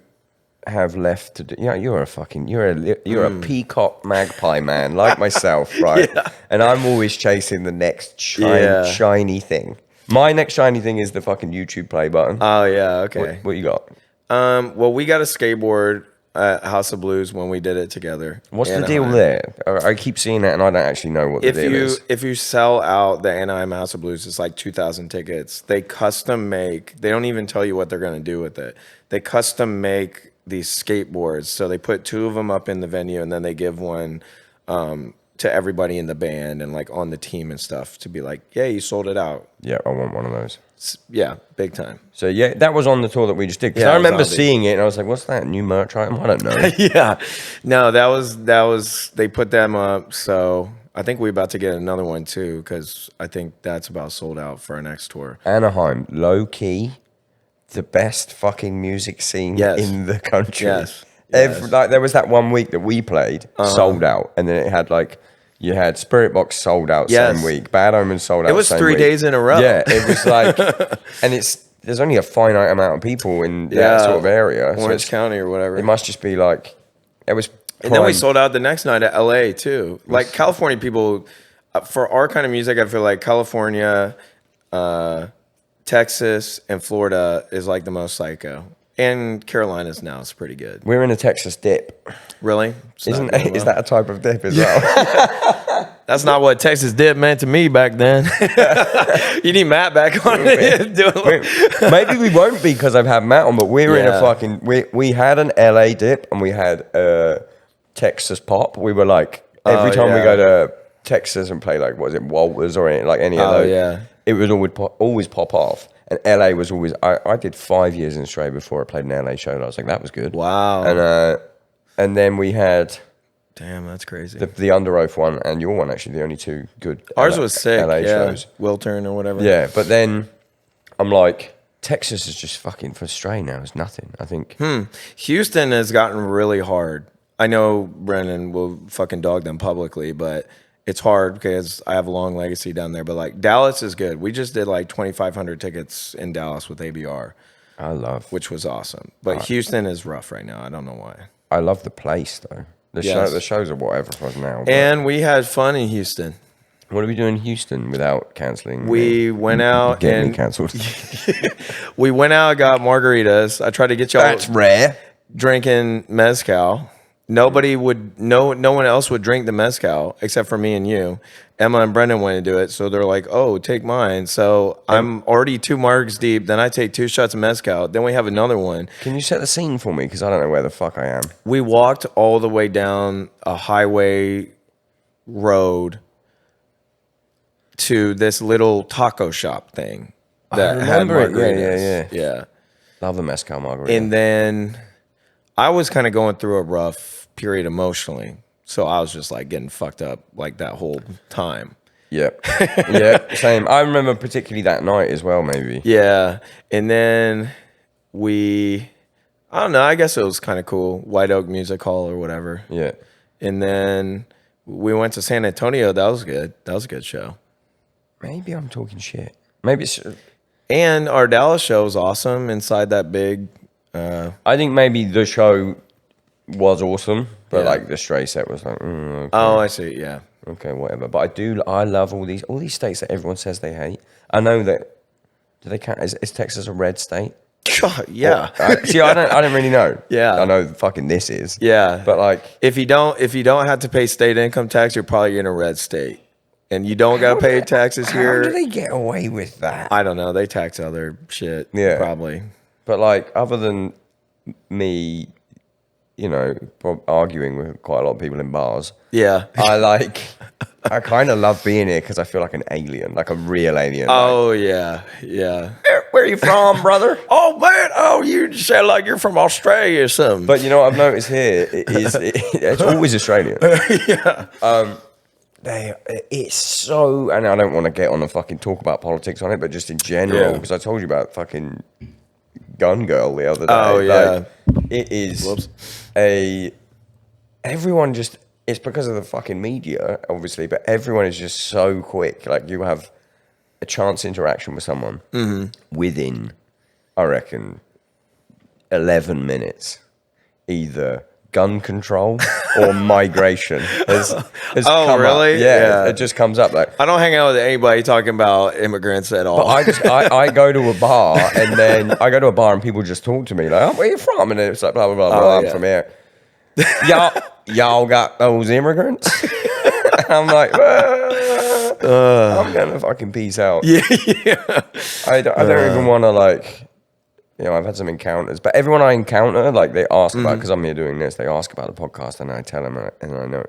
have left to do? Yeah, you're a peacock magpie man like myself, right? Yeah. And I'm always chasing the next shiny thing. My next shiny thing is the fucking YouTube play button. Oh yeah, okay. What you got? Well, we got a skateboard at House of Blues when we did it together. What's the deal there? I keep seeing that and I don't actually know what the deal is. If you sell out the Anaheim House of Blues, it's like 2,000 tickets. They custom make, they don't even tell you what they're going to do with it. They custom make these skateboards. So they put 2 of them up in the venue and then they give one to everybody in the band and like on the team and stuff to be like, yeah, you sold it out. Yeah, I want one of those. Yeah, big time. So yeah, that was on the tour that we just did. Because I remember seeing it and I was like, what's that, new merch item? I don't know. Yeah. No, that was, they put them up. So I think we're about to get another one too, because I think that's about sold out for our next tour. Anaheim, low key, the best fucking music scene in the country. Yes. Like there was that one week that we played, sold out, and then it had like, you had Spirit Box sold out same week, Bad Omens sold out same week. It was 3 days in a row. Yeah, it was like, and there's only a finite amount of people in that sort of area. Orange County or whatever. It must just be like, it was And then we sold out the next night at LA too. Like California people, for our kind of music, I feel like California, Texas, and Florida is like the most psycho. And Carolinas now is pretty good. We're in a Texas dip. Really? Is that a type of dip as well? That's not what Texas dip meant to me back then. You need Matt back on it. Maybe we won't be because I've had Matt on, but we're in a fucking... We had an LA dip and we had Texas pop. We were like, every time we go to Texas and play like, what is it, Walters or any, like any of those, it would always pop off. And LA was always, I did 5 years in Australia before I played an LA show. And I was like, that was good. Wow. And then we had... Damn, that's crazy. The Under Oath one and your one, actually, the only 2 good Ours was sick, LA shows. Wiltern or whatever. Yeah, but then I'm like, Texas is just fucking for stray now. It's nothing, I think. Houston has gotten really hard. I know Brennan will fucking dog them publicly, but... It's hard because I have a long legacy down there, but like Dallas is good. We just did like 2,500 tickets in Dallas with ABR. Which was awesome. But Houston is rough right now. I don't know why. I love the place though. The shows are whatever for us now. And we had fun in Houston. What did we do in Houston without canceling? We went out and cancelled. We went out, got margaritas. I tried to get y'all. That's rare. Drinking mezcal. No one else would drink the mezcal except for me and you. Emma and Brendan wanted to do it, so they're like, "Oh, take mine." So I'm already 2 margs deep. Then I take 2 shots of mezcal. Then we have another one. Can you set the scene for me? Because I don't know where the fuck I am. We walked all the way down a highway road to this little taco shop thing that had margaritas. Yeah. Love the mezcal margarita. And then I was kind of going through a rough period emotionally, so I was just like getting fucked up like that whole time. Yep. Yeah, same. I remember particularly that night as well, maybe. Yeah. And then I don't know, I guess it was kind of cool. White Oak Music Hall or whatever. Yeah. And then we went to San Antonio. That was good. That was a good show. Maybe I'm talking shit. Maybe it's... And our Dallas show was awesome inside that big... I think maybe the show was awesome, but like the Stray set was like... okay. Oh, I see, yeah. Okay, whatever. But I love all these states that everyone says they hate. I know that... Do they count? Is Texas a red state? Yeah. See, I don't really know. Yeah. I know fucking this is. Yeah. But like... If you don't have to pay state income tax, you're probably in a red state. And you don't got to pay taxes here. How do they get away with that? I don't know. They tax other shit. Yeah. Probably. But like, other than me, you know, arguing with quite a lot of people in bars. Yeah. I kind of love being here because I feel like an alien, like a real alien. Oh, yeah. Yeah. Where are you from, brother? Oh, man. Oh, you sound like you're from Australia or something. But you know what I've noticed here? It's always Australian. Yeah. It's so, and I don't want to get on and fucking talk about politics on it, but just in general, because I told you about fucking Gun Girl the other day. Oh, yeah. It is Whoops. everyone just, it's because of the fucking media, obviously, but everyone is just so quick. Like, you have a chance interaction with someone within, I reckon, 11 minutes, either gun control or migration has come really? up. Yeah, it just comes up. Like, I don't hang out with anybody talking about immigrants at all. but I go to a bar and people just talk to me like, oh, where you from? And it's like, blah, blah, blah, blah. I'm from here. Y'all got those immigrants? I'm like, I'm gonna fucking peace out. Yeah. I don't even want to, like, you know, I've had some encounters, but everyone I encounter, like, they ask about, because I'm here doing this, they ask about the podcast, and I tell them, and I know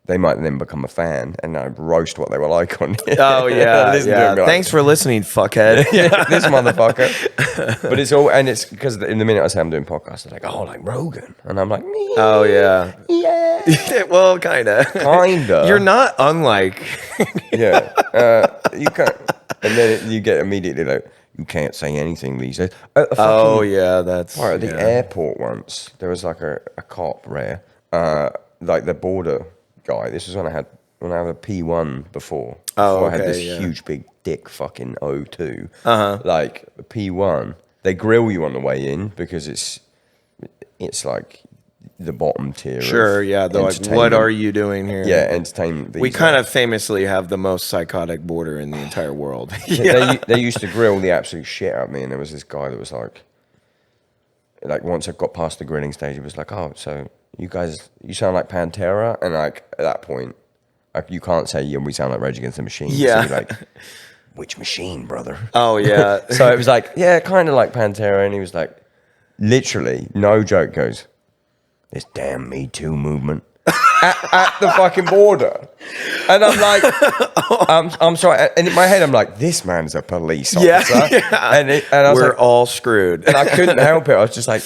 they might then become a fan, and I roast what they were like on it. Oh, yeah. Listen to them, like, Thanks for listening, fuckhead. yeah, this motherfucker. But it's all, and it's because in the minute I say I'm doing podcasts, they're like, oh, like Rogan. And I'm like, me. Oh, yeah. Yeah. Well, kind of. Kinda. You're not unlike. Yeah. You can't. And then you get immediately like, you can't say anything these days. Oh, yeah. That's. Right, at the yeah. airport once, there was like a cop like the border guy. This was when I had a P1 before. Oh, I had okay, this yeah. huge big dick fucking O2. Uh-huh. Like the P1, they grill you on the way in because it's like the bottom tier. Sure, yeah. They're like, what are you doing here? Yeah, entertainment. We kind of famously have the most psychotic border in the entire world. They used to grill the absolute shit out of me, and there was this guy that was like once I got past the grilling stage, he was like, oh, so you guys, you sound like Pantera, and like at that point, like, you can't say, yeah, we sound like Rage Against the Machine. Yeah. So you're like, which machine, brother? Oh, yeah. So it was like, yeah, kind of like Pantera, and he was like, literally, no joke, goes, this damn Me Too movement at the fucking border. And I'm like, I'm sorry. And in my head, I'm like, this man's a police officer. Yeah. And I was We're like, all screwed. and I couldn't help it. I was just like,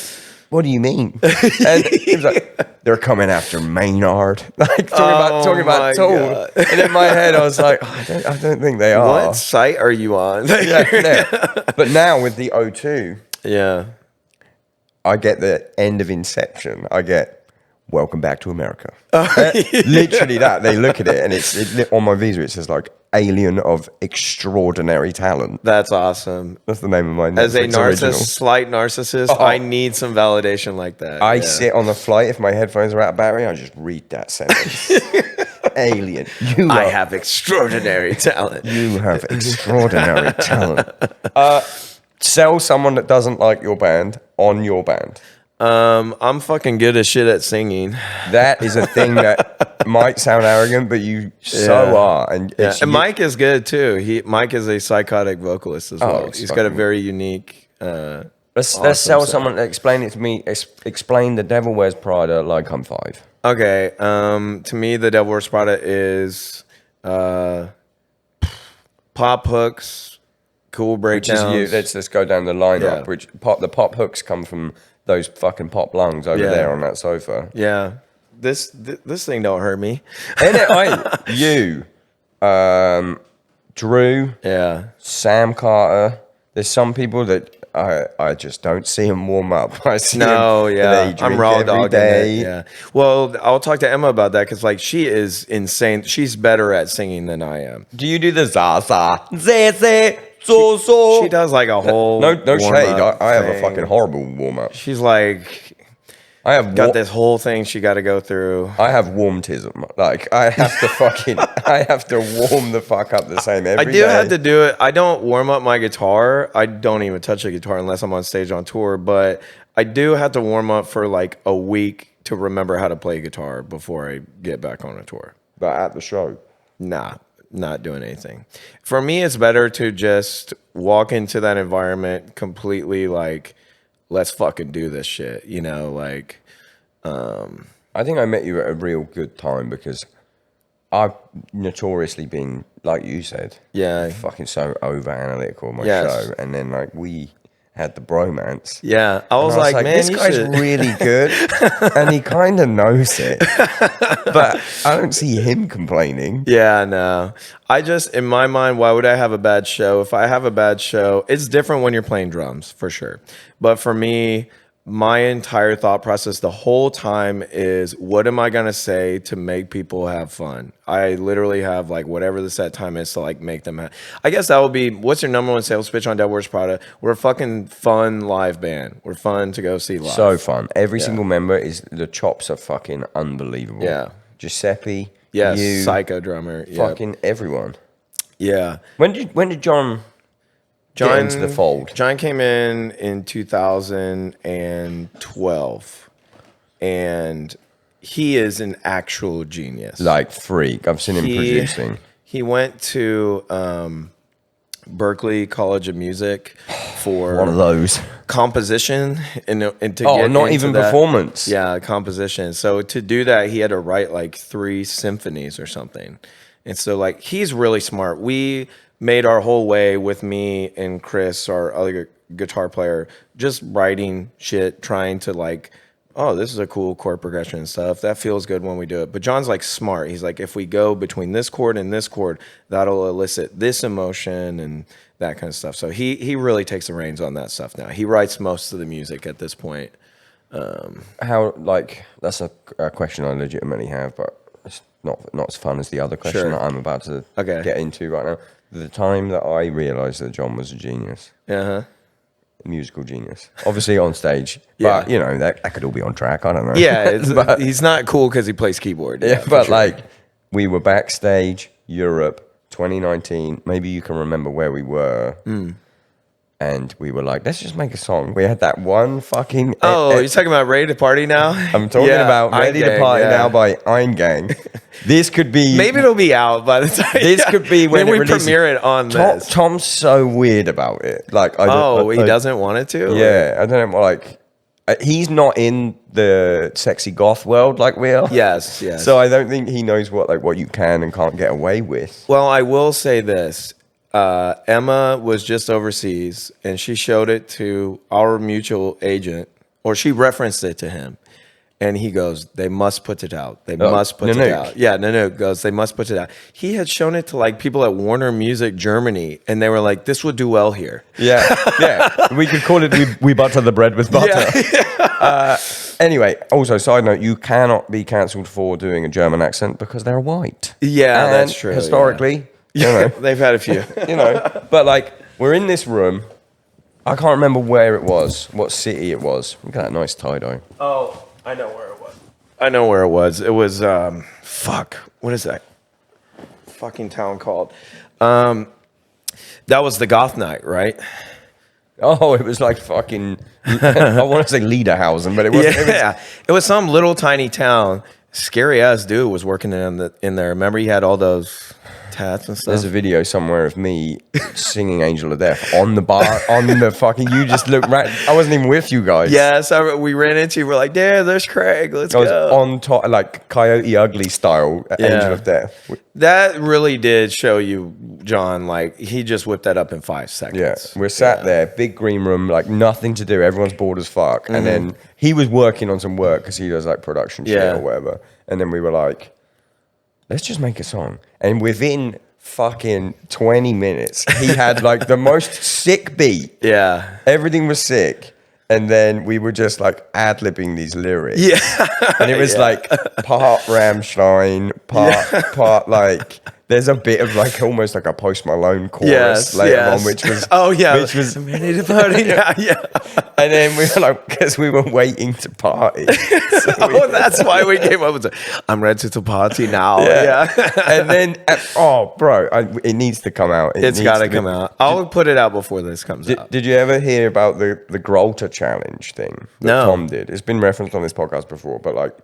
what do you mean? And he was like, they're coming after Maynard. Like, talking about Tool. God. And in my head, I was like, oh, I don't think they are. What site are you on? Yeah. But now with the O2, Yeah. I get the end of Inception. I get Welcome Back to America. Literally that. They look at it and it's on my visa. It says like alien of extraordinary talent. That's awesome. That's the name of my As a Netflix original. slight narcissist, I need some validation like that. I sit on the flight. If my headphones are out of battery, I just read that sentence. Alien. I have extraordinary talent. You have extraordinary talent. Sell someone that doesn't like your band on your band. I'm fucking good as shit at singing. That is a thing that might sound arrogant, but you so are. And, And Mike is good too. Mike is a psychotic vocalist as well. He's got a very unique. Let's sell someone. Explain it to me. Explain the Devil Wears Prada like I'm 5. Okay. To me, the Devil Wears Prada is pop hooks, cool breakdowns. Which is you. Let's go down the lineup. Yeah. The pop hooks come from those fucking pop lungs over there on that sofa. Yeah. This thing don't hurt me. You, Drew, Yeah. Sam Carter. There's some people that I just don't see him warm up. I see him. I'm raw dogging day. it. Yeah. Well, I'll talk to Emma about that because like she is insane. She's better at singing than I am. Do you do the za za ze so? She does like a whole no shade. I have a thing. fucking horrible warm up. She's like, I have got this whole thing she got to go through. I have warmtism. Like I have to warm the fuck up the same every day. I do have to do it. I don't warm up my guitar. I don't even touch a guitar unless I'm on stage on tour. But I do have to warm up for like a week to remember how to play guitar before I get back on a tour. But at the show, nah, not doing anything. For me, it's better to just walk into that environment completely like, let's fucking do this shit, you know, like. I think I met you at a real good time because I've notoriously been, like you said, fucking so over analytical on my show, and then like we had the bromance. Yeah, I was like, man, this guy's really good, and he kind of knows it, but I don't see him complaining. Yeah, no. I just, in my mind, why would I have a bad show? If I have a bad show, it's different when you're playing drums, for sure. But for me, my entire thought process the whole time is, what am I going to say to make people have fun? I literally have like whatever the set time is to like make them have. I guess that would be, what's your number one sales pitch on Devil Wears Prada? We're a fucking fun live band. We're fun to go see live. So fun. Every single member is, the chops are fucking unbelievable. Yeah. Giuseppe. Yes. You, Psycho drummer. Fucking everyone. Yeah. When did John get into the fold? John came in 2012, and he is an actual genius. Like freak. I've seen him producing. He went to Berklee College of Music for one of those composition and to get not even that, performance. Yeah, composition. So to do that, he had to write like 3 symphonies or something. And so like he's really smart. We made our whole way with me and Chris, our other guitar player, just writing shit, trying to like, oh, this is a cool chord progression and stuff. That feels good when we do it. But John's like smart. He's like, if we go between this chord and this chord, that'll elicit this emotion and that kind of stuff. So he really takes the reins on that stuff now. He writes most of the music at this point. How, like, that's a question I legitimately have, but it's not as fun as the other question that I'm about to get into right now. The time that I realized that John was a genius. A musical genius. Obviously on stage. But, you know, that could all be on track. I don't know. Yeah, but he's not cool because he plays keyboard. Yeah, but like, we were backstage, Europe, 2019. Maybe you can remember where we were. And we were like, let's just make a song. We had that one fucking... you're talking about Ready to Party Now? I'm talking about Ready to Party Now by Eingang. This could be... Maybe it'll be out by the time... This could be when we premiere it on this. Tom's so weird about it. Like, he doesn't want it to? Yeah, I don't know, like... He's not in the sexy goth world like we are. Yes. So I don't think he knows what you can and can't get away with. Well, I will say this. Emma was just overseas and she showed it to our mutual agent, or she referenced it to him, and he goes, they must put it out. They must put it out. Yeah, Nanook goes, they must put it out. He had shown it to like people at Warner Music Germany, and they were like, this would do well here. Yeah. We could call it we butter the bread with butter. Anyway, also, side note, you cannot be cancelled for doing a German accent because they're white. Yeah, and that's true. Historically... You know, they've had a few. But like, we're in this room. I can't remember where it was, what city it was. Look at that nice tie-dye. Oh, I know where it was. It was, what is that fucking town called? That was the Goth Night, right? Oh, it was like fucking, I want to say Lederhausen, but it wasn't. It was some little tiny town. Scary ass dude was working in there. Remember, he had all those tats and stuff. There's a video somewhere of me singing Angel of Death on the bar, on the fucking, you just look right. I wasn't even with you guys. Yeah, so we ran into you. We're like, there's Craig. Let's go. I was on top, like Coyote Ugly style, Angel of Death. That really did show you, John, like, he just whipped that up in 5 seconds. Yeah, we're sat there, big green room, like nothing to do. Everyone's bored as fuck. Mm-hmm. And then he was working on some work because he does like production shit or whatever. And then we were like, let's just make a song. And within fucking 20 minutes. He had like the most sick beat. Yeah. Everything was sick. And then we were just like ad-libbing these lyrics. Yeah. And it was like part Rammstein, part like, there's a bit of like almost like a Post Malone chorus later on, which was which was ready to party now. Yeah. And then we were like, because we were waiting to party. So that's why we came up with it. I'm ready to party now. Yeah. And then, it needs to come out. It's got to come out. I'll put it out before this comes out. Did you ever hear about the Grolta challenge thing that Tom did? It's been referenced on this podcast before, but like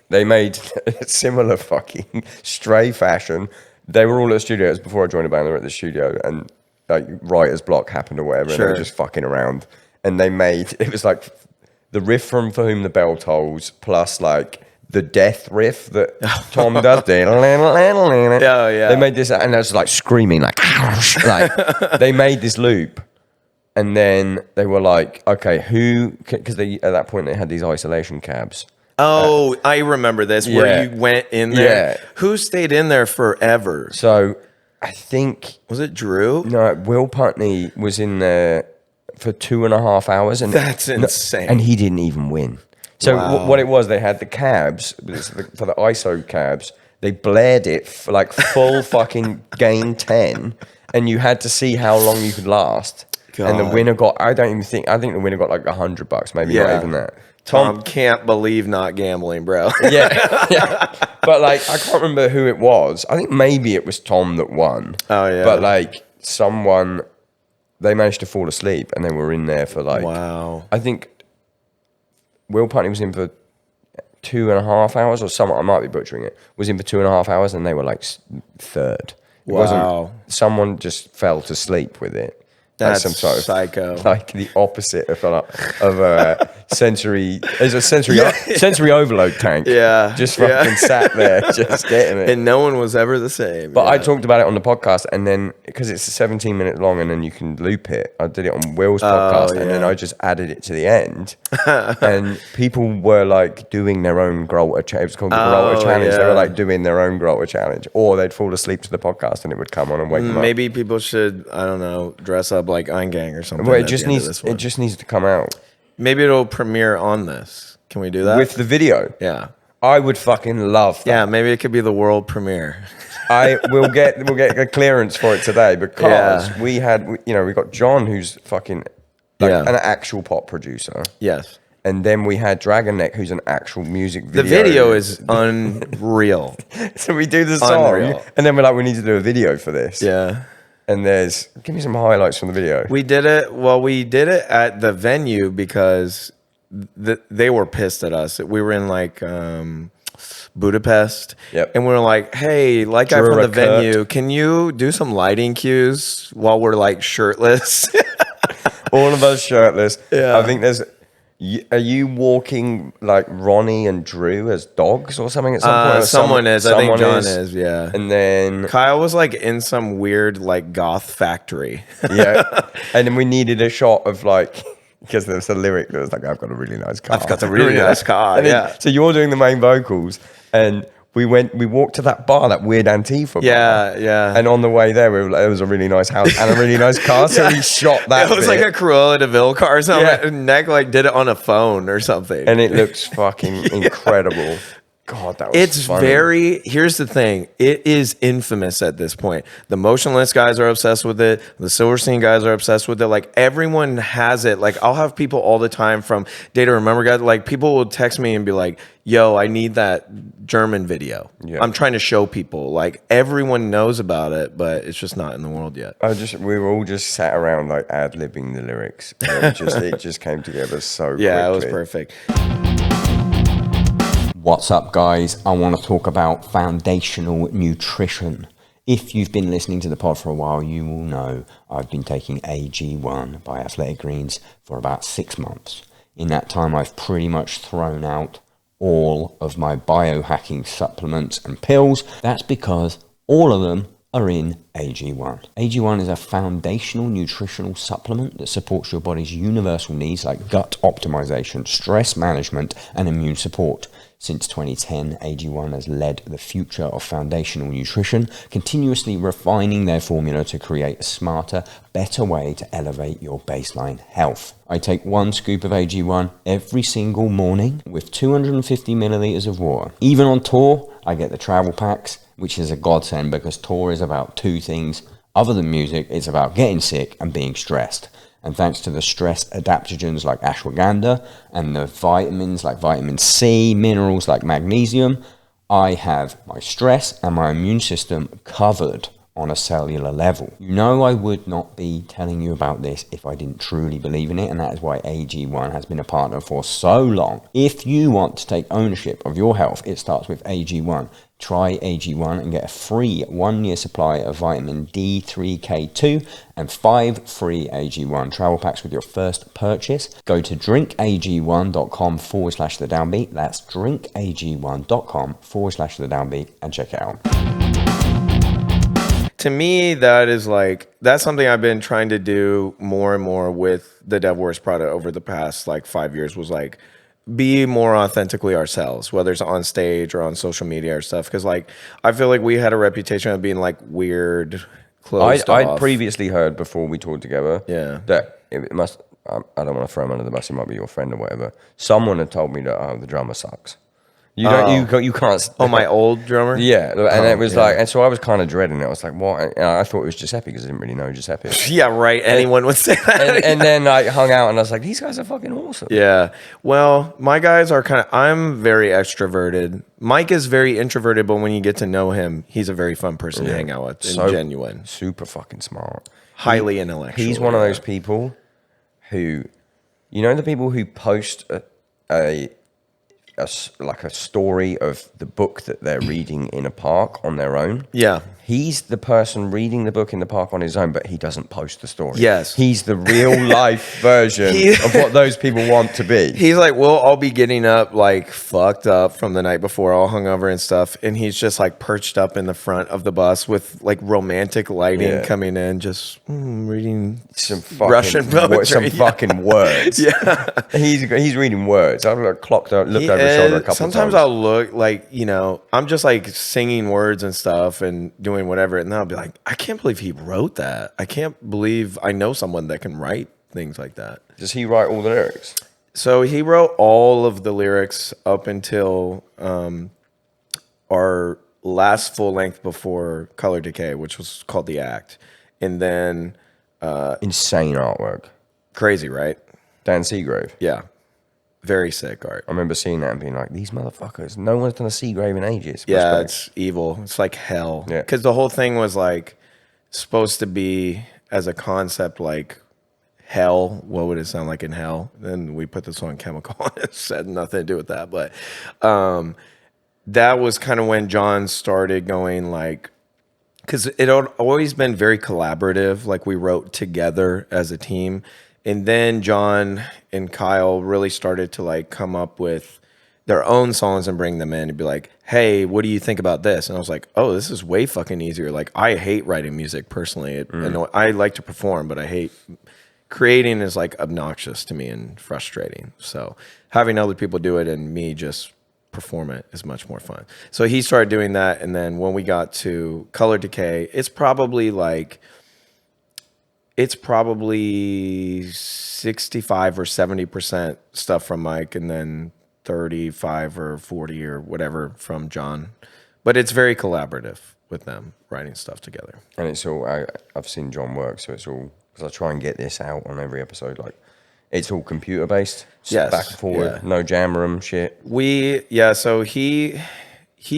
they made a similar fucking stray fashion. They were all at the studios before I joined the band. They were at the studio and like writer's block happened or whatever. And they were just fucking around. And they made, it was like the riff from For Whom the Bell Tolls plus like the death riff that Tom does. They made this, and I was like screaming like they made this loop. And then they were like, okay, because at that point they had these isolation cabs. Oh, I remember this, where you went in there. Yeah. Who stayed in there forever? So I think... Was it Drew? No, Will Putney was in there for 2.5 hours. And that's insane. And he didn't even win. So what it was, they had the cabs, for the ISO cabs, they blared it for like full fucking gain 10, and you had to see how long you could last. God. And the winner got, I think the winner got like $100, maybe not even that. Tom can't believe not gambling, bro. yeah. But like, I can't remember who it was. I think maybe it was Tom that won. Oh, yeah. But like, they managed to fall asleep and they were in there for like, wow. I think Will Putney was in for 2.5 hours or something. I might be butchering it. Was in for 2.5 hours and they were like third. It wasn't, someone just fell to sleep with it. That's some sort of psycho. Like the opposite of sensory. There's a sensory overload tank. Yeah, just fucking sat there, just getting it. And no one was ever the same. But I talked about it on the podcast, and then because it's 17 minutes long, and then you can loop it. I did it on Will's podcast, and then I just added it to the end. And people were like doing their own Grolta challenge. It was called the Grolta challenge. Yeah. They were like doing their own Grolta challenge, or they'd fall asleep to the podcast, and it would come on and wake them up. Maybe people should, I don't know, dress up like Eingang or something. Well, it just needs to come out. Maybe it'll premiere on this. Can we do that? With the video? Yeah. I would fucking love that. Yeah, maybe it could be the world premiere. We'll get a clearance for it today because we got John, who's fucking an actual pop producer. Yes. And then we had Dragon Neck, who's an actual music video. The video is unreal. So we do the song, and then we're like, we need to do a video for this. Yeah. And give me some highlights from the video. We did it at the venue because they were pissed at us. We were in like Budapest. Yep. And we were like, hey, like guy from the venue, can you do some lighting cues while we're like shirtless? All of us shirtless. Yeah. I think are you walking like Ronnie and Drew as dogs or something at some point? Someone is. I think John is. Yeah. And then Kyle was like in some weird like goth factory. Yeah. And then we needed a shot of like, because there's a lyric that was like, I've got a really nice car. I've got a really nice car. Yeah. So you're doing the main vocals, and we walked to that bar, that weird Antifa bar. Yeah. And on the way there, there was a really nice house and a really nice car. So we shot that. It was like a Cruella de Vil car or something. Yeah. Nick like did it on a phone or something. And it looks fucking incredible. God, that was funny. Here's the thing. It is infamous at this point. The Motionless guys are obsessed with it. The Silverstein guys are obsessed with it. Like, everyone has it. Like, I'll have people all the time from Day to Remember guys. Like, people will text me and be like, yo, I need that German video. Yeah. I'm trying to show people. Like, everyone knows about it, but it's just not in the world yet. We were all just sat around, like, ad-libbing the lyrics. It just came together so quickly. Yeah, it was perfect. What's up, guys? I want to talk about foundational nutrition. If you've been listening to the pod for a while, you will know I've been taking AG1 by Athletic Greens for about 6 months. In that time, I've pretty much thrown out all of my biohacking supplements and pills. That's because all of them are in AG1. AG1 is a foundational nutritional supplement that supports your body's universal needs like gut optimization, stress management, and immune support. Since 2010, AG1 has led the future of foundational nutrition, continuously refining their formula to create a smarter, better way to elevate your baseline health. I take 1 scoop of AG1 every single morning with 250 milliliters of water. Even on tour, I get the travel packs, which is a godsend because tour is about 2 things. Other than music, it's about getting sick and being stressed. And thanks to the stress adaptogens like ashwagandha and the vitamins like vitamin C, minerals like magnesium, I have my stress and my immune system covered on a cellular level. You know I would not be telling you about this if I didn't truly believe in it, and that is why AG1 has been a partner for so long. If you want to take ownership of your health, it starts with AG1. Try AG1 and get a free 1-year supply of vitamin D3K2 and 5 free AG1 travel packs with your first purchase. Go to drinkag1.com/the downbeat. That's drinkag1.com/the downbeat and check it out. To me, that's something I've been trying to do more and more with the Devil Wears Prada over the past 5 years, was be more authentically ourselves, whether it's on stage or on social media or stuff. Because I feel like we had a reputation of being weird, closed off. I'd previously heard before we toured together that it must, I don't want to throw him under the bus, he might be your friend or whatever. Someone had told me that, the drummer sucks. You can't. Oh, my old drummer? Yeah, and it was and so I was kind of dreading it. I was like, what? And I thought it was Giuseppe because I didn't really know Giuseppe. Yeah, right. Anyone would say that. And then I hung out and I was like, these guys are fucking awesome. Yeah. Well, my guys are I'm very extroverted. Mike is very introverted, but when you get to know him, he's a very fun person to hang out with and genuine. Super fucking smart. Highly intellectual. He's one of those people who, the people who post a story of the book that they're reading in a park on their own. Yeah. He's the person reading the book in the park on his own, but he doesn't post the story. Yes. He's the real life version of what those people want to be. He's we'll all be getting up fucked up from the night before, all hungover and stuff. And he's just perched up in the front of the bus with romantic lighting coming in, just reading some fucking Russian poetry. Fucking words. Yeah. He's reading words. I've looked over his shoulder a couple sometimes times. I'll look I'm just singing words and stuff and doing whatever, and then I'll be like, I can't believe he wrote that. I can't believe I know someone that can write things like that. Does he write all the lyrics? So he wrote all of the lyrics up until our last full length before Color Decay, which was called The Act. And then Insane artwork. crazy, right? Dan Seagrave. Yeah. Very sick art. I remember seeing that and being like, these motherfuckers, no one's done a Seagrave in ages. Yeah, Respect. it's evil. It's like hell. Yeah. Because the whole thing was supposed to be as a concept hell. What would it sound like in hell? Then we put the song Chemical on it. It had nothing to do with that. But that was kind of when John started going because it had always been very collaborative. We wrote together as a team. And then John and Kyle really started to come up with their own songs and bring them in and be like, hey, what do you think about this? And I was like, oh, this is way fucking easier. I hate writing music personally. I like to perform, but I hate creating is obnoxious to me and frustrating. So having other people do it and me just perform it is much more fun. So he started doing that. And then when we got to Color Decay, it's probably 65 or 70% stuff from Mike, and then 35 or 40 or whatever from John. But it's very collaborative with them writing stuff together. And it's all, I've seen John work, so it's all, because I try and get this out on every episode, it's all computer based. Yes. Back and forward, no jam room shit. So he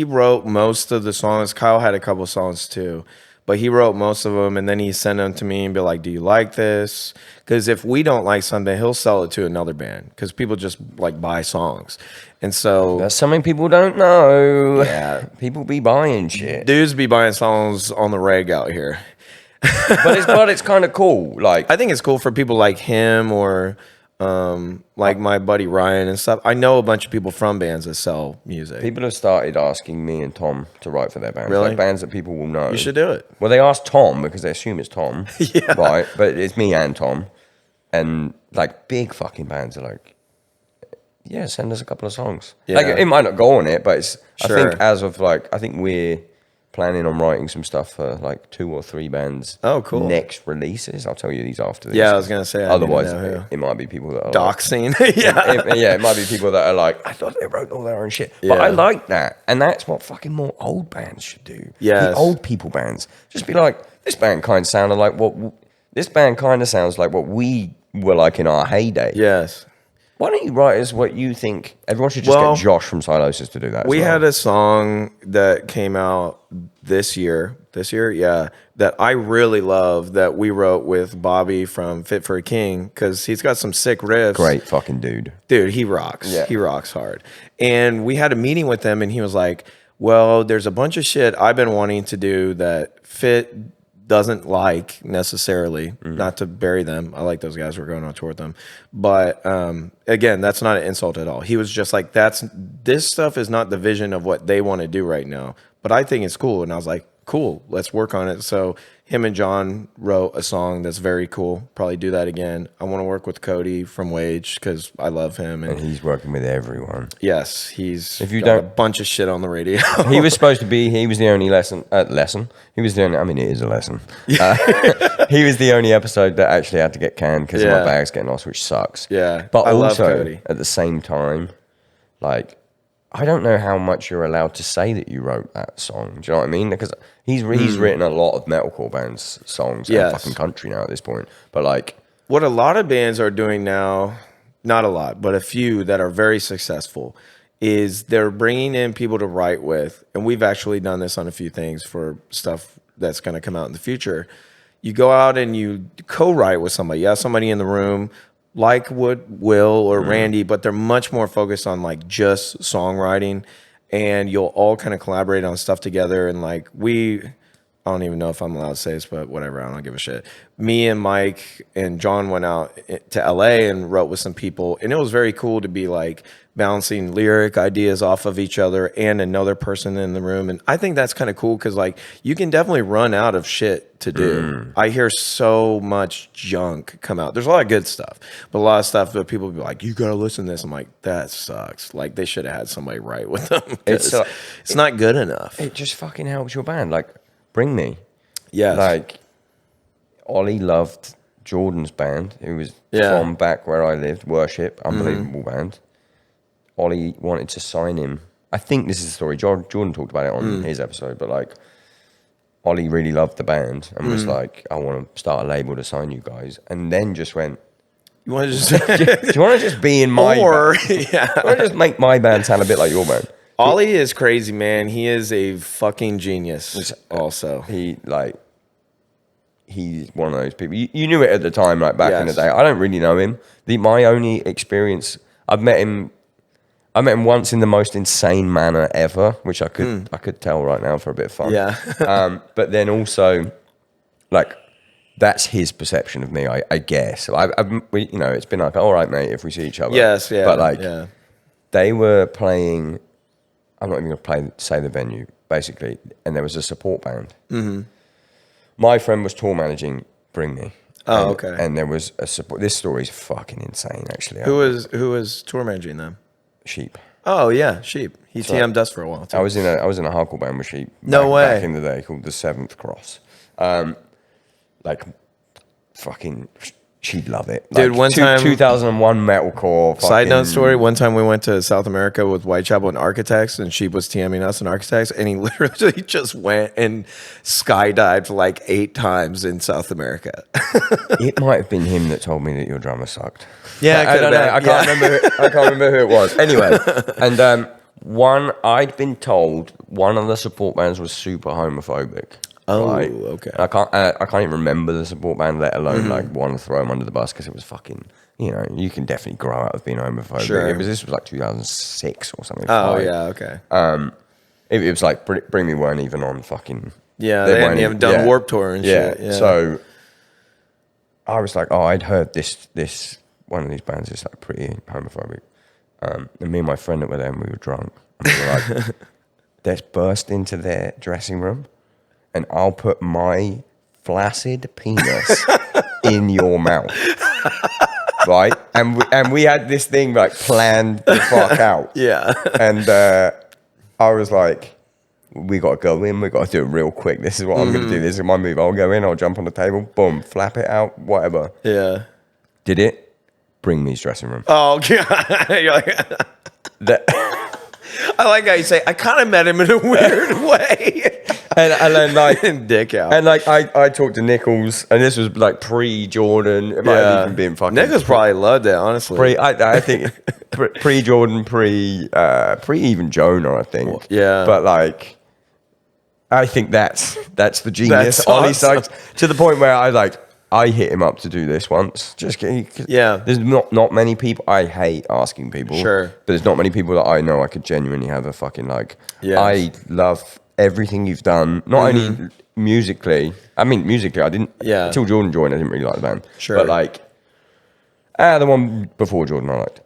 wrote most of the songs. Kyle had a couple songs too. But he wrote most of them, and then he sent them to me and be like, do you like this? Because if we don't like something, he'll sell it to another band because people just buy songs. And so that's something people don't know. Yeah. People be buying shit. Dudes be buying songs on the reg out here. but it's kind of cool. I think it's cool for people like him or my buddy Ryan and stuff. I know a bunch of people from bands that sell music. People have started asking me and Tom to write for their bands. Really? Bands that people will know. You should do it. Well, they ask Tom because they assume it's Tom. Yeah. Right? But it's me and Tom. And big fucking bands are yeah, send us a couple of songs. Yeah. Like, it might not go on it, but it's, Sure. I think as of like, I think we're planning on writing some stuff for like 2 or 3 bands. Oh, cool. Next releases. I'll tell you these after this. Yeah, I was going to say. Otherwise, I need to know it might be people that are doxing. yeah, it might be people that are like, I thought they wrote all their own shit. But Yeah. I like that. And that's what fucking more old bands should do. Yes. The old people bands. Just be like, this band kind of sounded like this band kind of sounds like what we were like in our heyday. Yes. Why don't you write us what you think? Everyone should just get Josh from Silosis to do that. We had a song that came out this year, yeah, that I really love that we wrote with Bobby from Fit for a King because he's got some sick riffs. Great fucking dude. Dude, he rocks. Yeah. He rocks hard. And we had a meeting with him and he was like, well, there's a bunch of shit I've been wanting to do that Fit doesn't like necessarily, not to bury them. I like those guys. We're going on tour with them. But again, that's not an insult at all. He was just like, this stuff is not the vision of what they want to do right now. But I think it's cool. And I was like, cool, let's work on it. So him and John wrote a song that's very cool. Probably do that again. I want to work with Cody from Wage because I love him. And he's working with everyone. Yes, he's if you got don't, a bunch of shit on the radio. He was supposed to be, he was the only lesson. He was the only, I mean, it is a lesson. He was the only episode that actually had to get canned because my bag's getting lost, which sucks. Yeah, but I love also, Cody. at the same time, like, I don't know how much you're allowed to say that you wrote that song. Do you know what I mean? Because he's written a lot of metalcore bands' songs and fucking country now at this point. But like, what a lot of bands are doing now, not a lot, but a few that are very successful, is they're bringing in people to write with. And we've actually done this on a few things for stuff that's going to come out in the future. You go out and you co-write with somebody. You have somebody in the room like Will or Randy, but they're much more focused on like just songwriting, and you'll all kind of collaborate on stuff together. And like I don't even know if I'm allowed to say this, but whatever, I don't give a shit. Me and Mike and John went out to LA and wrote with some people, and it was very cool to be like bouncing lyric ideas off of each other and another person in the room. And I think that's kind of cool because like you can definitely run out of shit to do. I hear so much junk come out. There's a lot of good stuff, but a lot of stuff that people be like, you gotta listen to this. I'm like, that sucks. Like they should have had somebody write with them. It's not good enough. it just fucking helps your band. Like, Bring Me. Yes. Like, Ollie loved Jordan's band, who was from back where I lived, Worship, unbelievable band. Ollie wanted to sign him. I think this is the story. Jordan talked about it on his episode, but like, Ollie really loved the band and was like, I want to start a label to sign you guys. And then just went, You want to just do you want to just be in my band? yeah. I want to just make my band sound a bit like your band. Ollie is crazy, man. He is a fucking genius also. He's one of those people. You knew it at the time, like back in the day. I don't really know him. My only experience, I met him once in the most insane manner ever, which I could tell right now for a bit of fun. Yeah. But then also, like, that's his perception of me, I guess. It's been like, all right, mate, if we see each other. Yes, yeah. But like, they were playing. I'm not even going to say the venue, basically. And there was a support band. Mm-hmm. My friend was tour managing Bring Me. Oh, okay. And there was a support. This story's fucking insane, actually. Who was tour managing them? Sheep. Oh yeah, Sheep. He TM'd us for a while too. I was in a hardcore band with Sheep. No way. Back in the day, called the Seventh Cross. Like, fucking. She'd love it. Dude, like, one time... 2001 metalcore. Side note story, one time we went to South America with Whitechapel and Architects, and she was TMing us in Architects, and he literally just went and skydived like 8 times in South America. It might have been him that told me that your drummer sucked. Yeah, I don't know. I can't remember who it was. Anyway, and I'd been told one of the support bands was super homophobic. Oh, right? okay. I can't even remember the support band, let alone like want to throw them under the bus because it was fucking. You can definitely grow out of being homophobic. Sure. This was like 2006 or something. Oh yeah, okay. It was like Bring Me weren't even on fucking. Yeah, they hadn't even done Warped Tour and shit. Yeah. So I was like, I'd heard this one of these bands is like pretty homophobic. And me and my friend that were there, and we were drunk. And we were like, let's burst into their dressing room and I'll put my flaccid penis in your mouth. right? And we had this thing like planned the fuck out. Yeah. And I was like, we got to go in. We got to do it real quick. This is what I'm going to do. This is my move. I'll go in. I'll jump on the table. Boom. Flap it out. Whatever. Yeah. Did it. Bring me's dressing room. Oh, God. You're like, I like how you say, I kind of met him in a weird way. and then like, dick out. and like I talked to Nichols, and this was like pre-Jordan. It might have even been fucking. Nichols probably loved it, honestly. I think pre-Jordan, pre even Jonah, I think. Yeah. But like, I think that's the genius. That's Ollie awesome. Sykes, to the point where I hit him up to do this once. Just kidding. Yeah. There's not many people. I hate asking people. Sure. But there's not many people that I know I could genuinely have a fucking like. Yes. I love everything you've done. Not only musically. I mean, musically, I didn't. Yeah. Until Jordan joined, I didn't really like the band. Sure. But like, the one before Jordan I liked.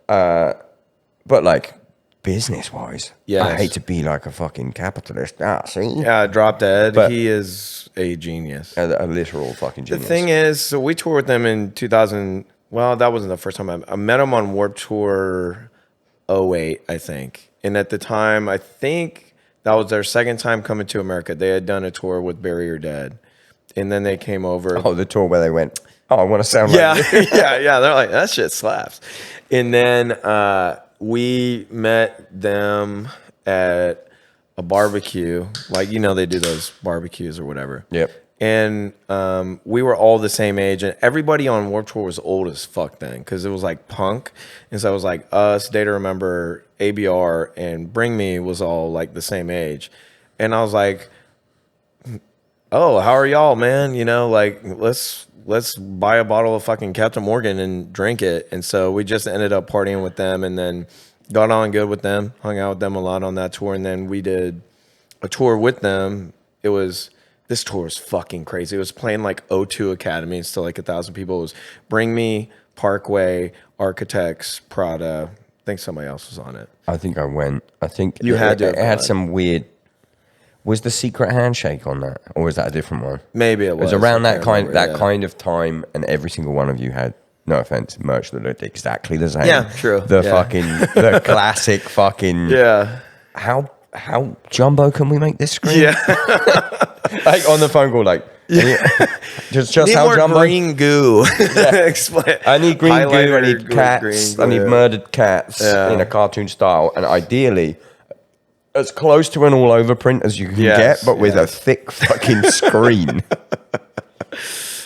But like, business-wise, Yes. I hate to be like a fucking capitalist. See? Yeah, Drop Dead. But- He is a genius. A literal fucking The genius. thing is, so we toured with them in 2000. Well, that wasn't the first time I met him on Warped Tour 08, I think. And at the time, I think that was their second time coming to America. They had done a tour with Bury Your Dead. And then they came over. Oh, the tour where they went, I want to sound Yeah, like this. yeah. They're like, that shit slaps. And then we met them at a barbecue. Like, they do those barbecues or whatever. Yep. And we were all the same age. And everybody on Warped Tour was old as fuck then because it was like punk. And so it was like us, Day to Remember, ABR, and Bring Me was all like the same age. And I was like, oh, how are y'all, man? Like, let's buy a bottle of fucking Captain Morgan and drink it. And so we just ended up partying with them and then got on good with them, hung out with them a lot on that tour. And then we did a tour with them. This tour was fucking crazy. It was playing like O2 Academy. It's still like 1,000 people. It was Bring Me, Parkway, Architects, Prada. I think somebody else was on it. I think I went. I think You had to have It had gone. some weird. Was the Secret Handshake on that, or was that a different one? Maybe it It was was. around I that can't remember, kind of time, and every single one of you had, no offense, merch that looked exactly the same. Yeah, true. The Yeah. fucking the classic fucking. Yeah. How jumbo can we make this screen? Yeah. Like on the phone call, like just Need how more jumbo. green goo. Explain. I need green goo. I Highlighter, need green cats. goo, I need yeah. murdered cats Yeah. in a cartoon style, and ideally as close to an all-over print as you can Yes, get, but with a thick fucking screen.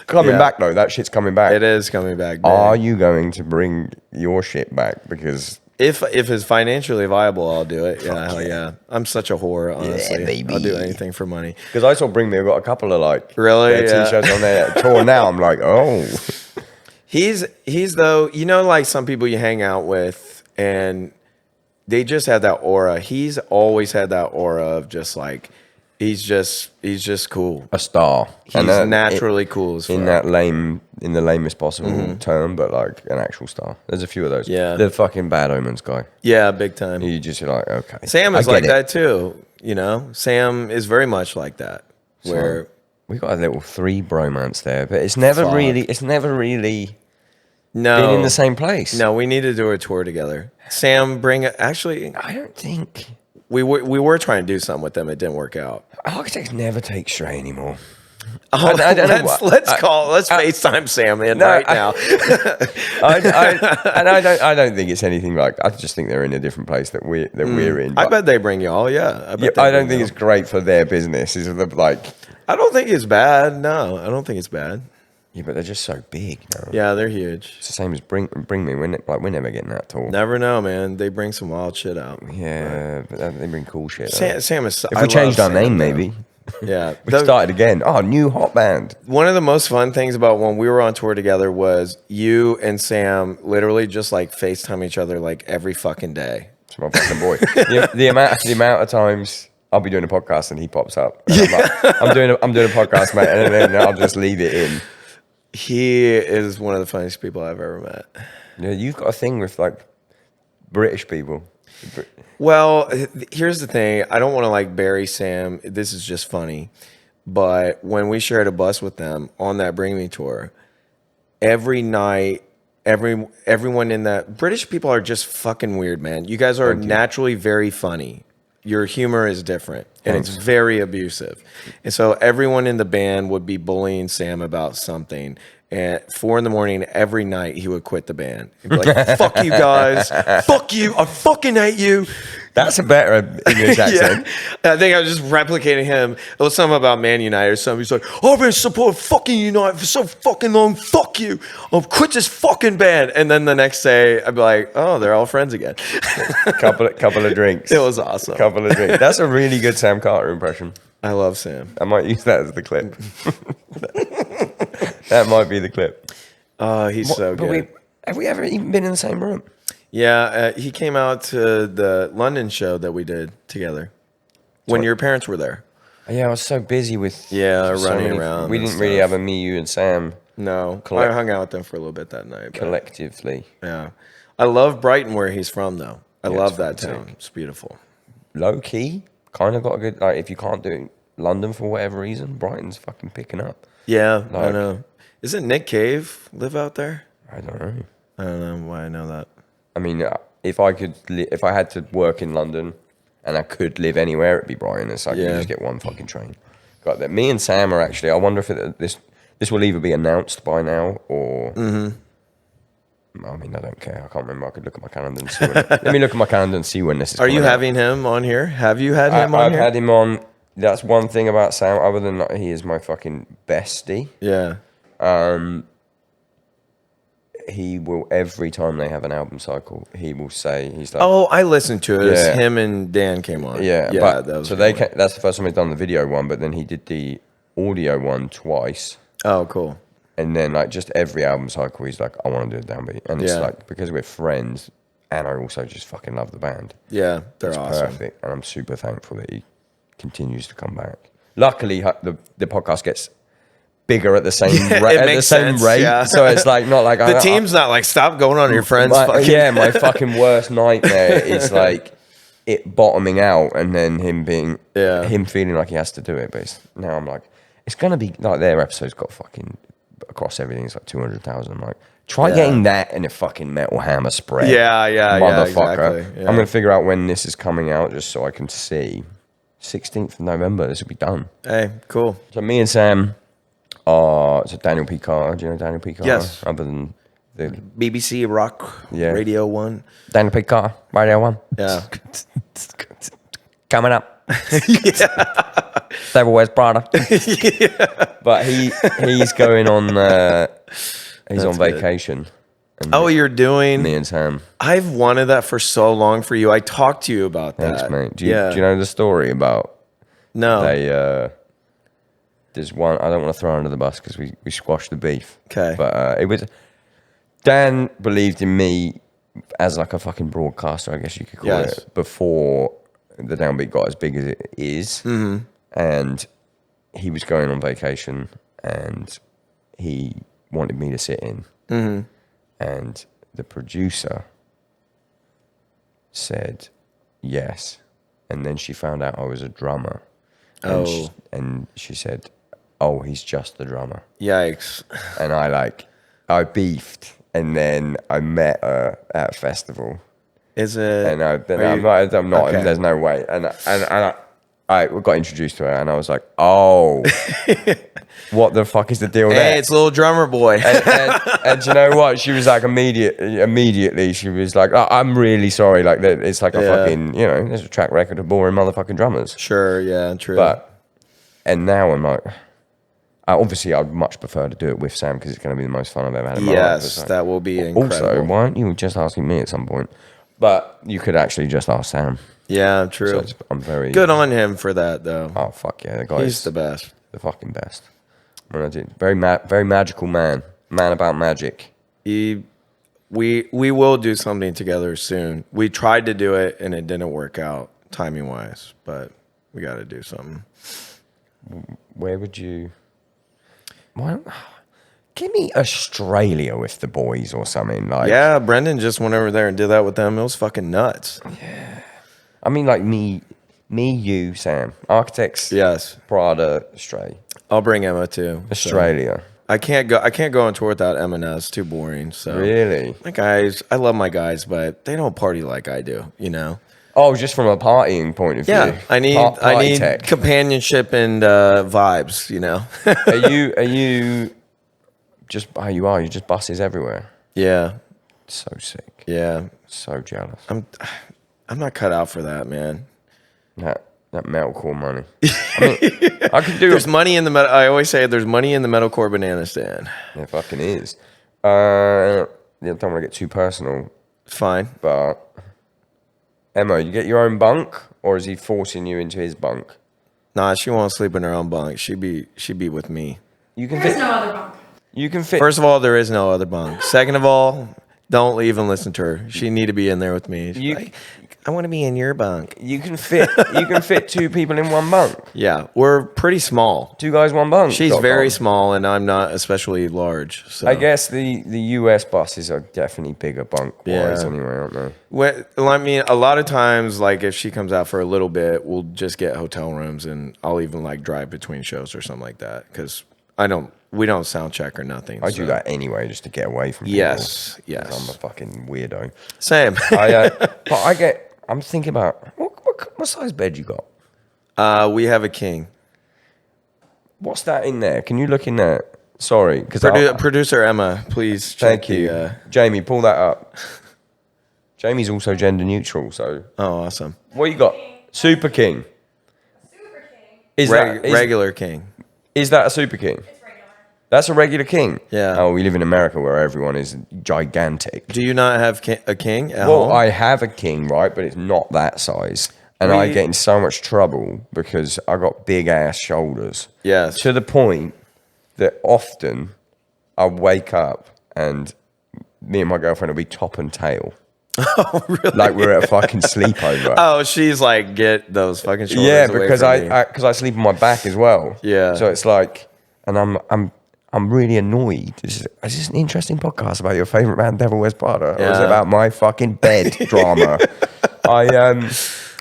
Coming Yeah. back though, that shit's coming back. It is coming back. Big. Are you going to bring your shit back? Because If it's financially viable, I'll do it. Yeah, hell yeah. I'm such a whore, honestly. baby. I'll do anything for money. I saw Bring Me, I've got a couple of like Really? their Yeah. t-shirts on their tour now. I'm like, oh, He's though, like some people you hang out with and they just have that aura. He's always had that aura of just like he's just cool. a star. He's And naturally cool as fuck. in the lamest possible term, but like an actual star. There's a few of those. Yeah. The fucking Bad Omens guy. Yeah, big time. You just are like, okay. Sam I is get like it. that too, Sam is very much like that. Where We got a little 3 bromance there, but it's never Fuck. really no been in the same place. No, we need to do a tour together. Sam, actually I don't think we were trying to do something with them. It didn't work out. architects never take stray anymore. Oh, I don't know let's what- let's FaceTime Sam in No, right now. I don't think it's anything like. I just think they're in a different place that we're in. I but- bet they bring y'all. Yeah, Yeah, bet they I don't bring think it's y'all. great for their business. Is the like. I don't think it's bad. No, I don't think it's bad. Yeah, but they're just so big. No? Yeah, they're huge. It's the same as Bring Me. We're never getting that tall. Never know, man. They bring some wild shit out. Yeah, but they bring cool shit. though. Sam is. If we changed our name, maybe Yeah. we started again. Oh, new hot band. One of the most fun things about when we were on tour together was you and Sam literally just like FaceTime each other like every fucking day. It's my fucking boy. the amount of times I'll be doing a podcast and he pops up. And I'm doing a podcast, mate, and then I'll just leave it in. He is one of the funniest people I've ever met. Yeah, you've got a thing with like British people. Well, here's the thing. I don't want to like bury Sam. This is just funny. But when we shared a bus with them on that Bring Me tour, every night everyone in that British people are just fucking weird, man. You guys are naturally very funny. Your humor is different, and it's very abusive. And so everyone in the band would be bullying Sam about something. And at 4 a.m. every night, he would quit the band. He'd be like, "Fuck you guys, fuck you, I fucking hate you." That's a better English accent. I think I was just replicating him. It was something about Man United or something. He's like, "I've been supporting fucking United for so fucking long. Fuck you. I'll quit this fucking band." And then the next day, I'd be like, "Oh, they're all friends again." couple of drinks. It was awesome. Couple of drinks. That's a really good Sam Carter impression. I love Sam. I might use that as the clip. That might be the clip. Oh, he's so good. Have we ever even been in the same room? Yeah, he came out to the London show that we did together when your parents were there. Yeah, I was so busy with running around. We didn't really have a me, you, and Sam. No, I hung out with them for a little bit that night. Collectively. Yeah. I love Brighton, where he's from, though. I love that town. It's beautiful. Low key, kind of got a good, like, if you can't do London for whatever reason, Brighton's fucking picking up. Yeah, I know. Isn't Nick Cave live out there? I don't know. I don't know why I know that. I mean, if I had to work in London and I could live anywhere, it'd be Brighton. So I could just get one fucking train. Got that. Me and Sam are actually. I wonder if this will either be announced by now or. I mean, I don't care. I can't remember. I could look at my calendar and see. Let me look at my calendar and see when this is. Are you having him on here? Have you had him on here? I've had him on. That's one thing about Sam. Other than that, he is my fucking bestie. Yeah. He will, every time they have an album cycle, he will say, he's like, "Oh, I listened to it. It's him and Dan came on." Yeah, but that's the first time he's done the video one, but then he did the audio one twice. Oh, cool. And then like just every album cycle, he's like, "I want to do a Downbeat," and it's like because we're friends, and I also just fucking love the band. Yeah, they're awesome. Perfect, and I'm super thankful that he continues to come back. Luckily, the podcast gets bigger at the same rate. Yeah. So it's like not like the team's not like stop going on your friends. My fucking worst nightmare is like it bottoming out and then him feeling like he has to do it. But now I'm like, it's gonna be like their episode's got fucking across everything. It's like 200,000. I'm like, try getting that in a fucking Metal Hammer spread. Motherfucker. Exactly. I'm gonna figure out when this is coming out just so I can see. 16th of November. This will be done. Hey, cool. So me and Sam. So Daniel P. Carter, do you know Daniel P. Carter? Yes. Other than the BBC Rock Radio 1. Daniel P. Carter, Radio 1. Yeah. Coming up. Devil Wears Prada. But he's going on, he's on vacation. Oh, you're doing? Me and Sam. I've wanted that for so long for you. I talked to you about that. Thanks, mate. Do you know the story about? No. There's one, I don't want to throw under the bus because we squashed the beef. Okay. But it was, Dan believed in me as like a fucking broadcaster, I guess you could call it, before the Downbeat got as big as it is. Mm-hmm. And he was going on vacation and he wanted me to sit in. Mm-hmm. And the producer said yes. And then she found out I was a drummer. And she said, "Oh, he's just the drummer." Yikes. And I beefed, and then I met her at a festival. Is it? And I'm not. Okay. There's no way. And I got introduced to her, and I was like, "Oh, what the fuck is the deal there?" Hey, it's little drummer boy. and you know what? She was like, immediately, she was like, "I'm really sorry." Like, it's like a fucking, there's a track record of boring motherfucking drummers. Sure, yeah, true. And now I'm like, obviously, I'd much prefer to do it with Sam because it's going to be the most fun I've ever had in my life. Yes, that will be incredible. Also, why aren't you just asking me at some point? But you could actually just ask Sam. Yeah, true. So I'm very good on him for that, though. Oh fuck yeah, the guy. He's the best. The fucking best. Very magical man. Man about magic. We will do something together soon. We tried to do it and it didn't work out timing wise, but we got to do something. Where would you? Why? Give me Australia with the boys or something like. Yeah, Brendan just went over there and did that with them. It was fucking nuts. Yeah. I mean, like me, you, Sam, Architects. Yes. Prada, Australia. I'll bring Emma too. Australia. I can't go on tour without M&S. Too boring. So Really? my guys, I love my guys, but they don't party like I do. You know. Oh, just from a partying point of view. Yeah, I need tech. companionship and vibes. You know. Are you just how you are? You just buses everywhere. Yeah. So sick. Yeah. So jealous. I'm not cut out for that, man. That metalcore money. I mean, I could do. There's money in the metal. I always say there's money in the metalcore banana stand. There fucking is. I don't want to get too personal, Fine. but Emma, you get your own bunk, or is he forcing you into his bunk? Nah, she won't sleep in her own bunk. She be with me. You can There's fit. no other bunk. You can fit. First of all, there is no other bunk. Second of all, don't even listen to her. She need to be in there with me. She's like, I want to be in your bunk. You can fit. You can fit two people in one bunk. Yeah, we're pretty small. Two guys, one bunk. She's very small, and I'm not especially large. So I guess the US buses are definitely bigger bunk wise Yeah. anyway, aren't they? Well, I mean, a lot of times, like if she comes out for a little bit, we'll just get hotel rooms, and I'll even like drive between shows or something like that because we don't sound check or nothing. I do that anyway just to get away from people. Yes, 'Cause yes. I'm a fucking weirdo. Same. I'm thinking about what size bed you got? We have a king. What's that in there? Can you look in there? Sorry, because Producer Emma, please. thank check you, the, Jamie. Pull that up. Jamie's also gender neutral, so oh, awesome. what you got? Super King. Super King. Is Regular king. is that a Super King? It's regular. That's a regular king. Yeah. Oh, we live in America where everyone is gigantic. Do you not have a king at Well, home? I have a king, right, but it's not that size. And I get in so much trouble because I got big ass shoulders. Yes. To the point that often I wake up and me and my girlfriend will be top and tail. Oh, really? Like we're at a fucking sleepover. Oh, she's like, get those fucking shoulders Yeah, away because from me. I sleep on my back as well. Yeah. So it's like, and I'm really annoyed. Is this an interesting podcast about your favorite band, Devil Wears Prada, or is it Yeah. about my fucking bed drama?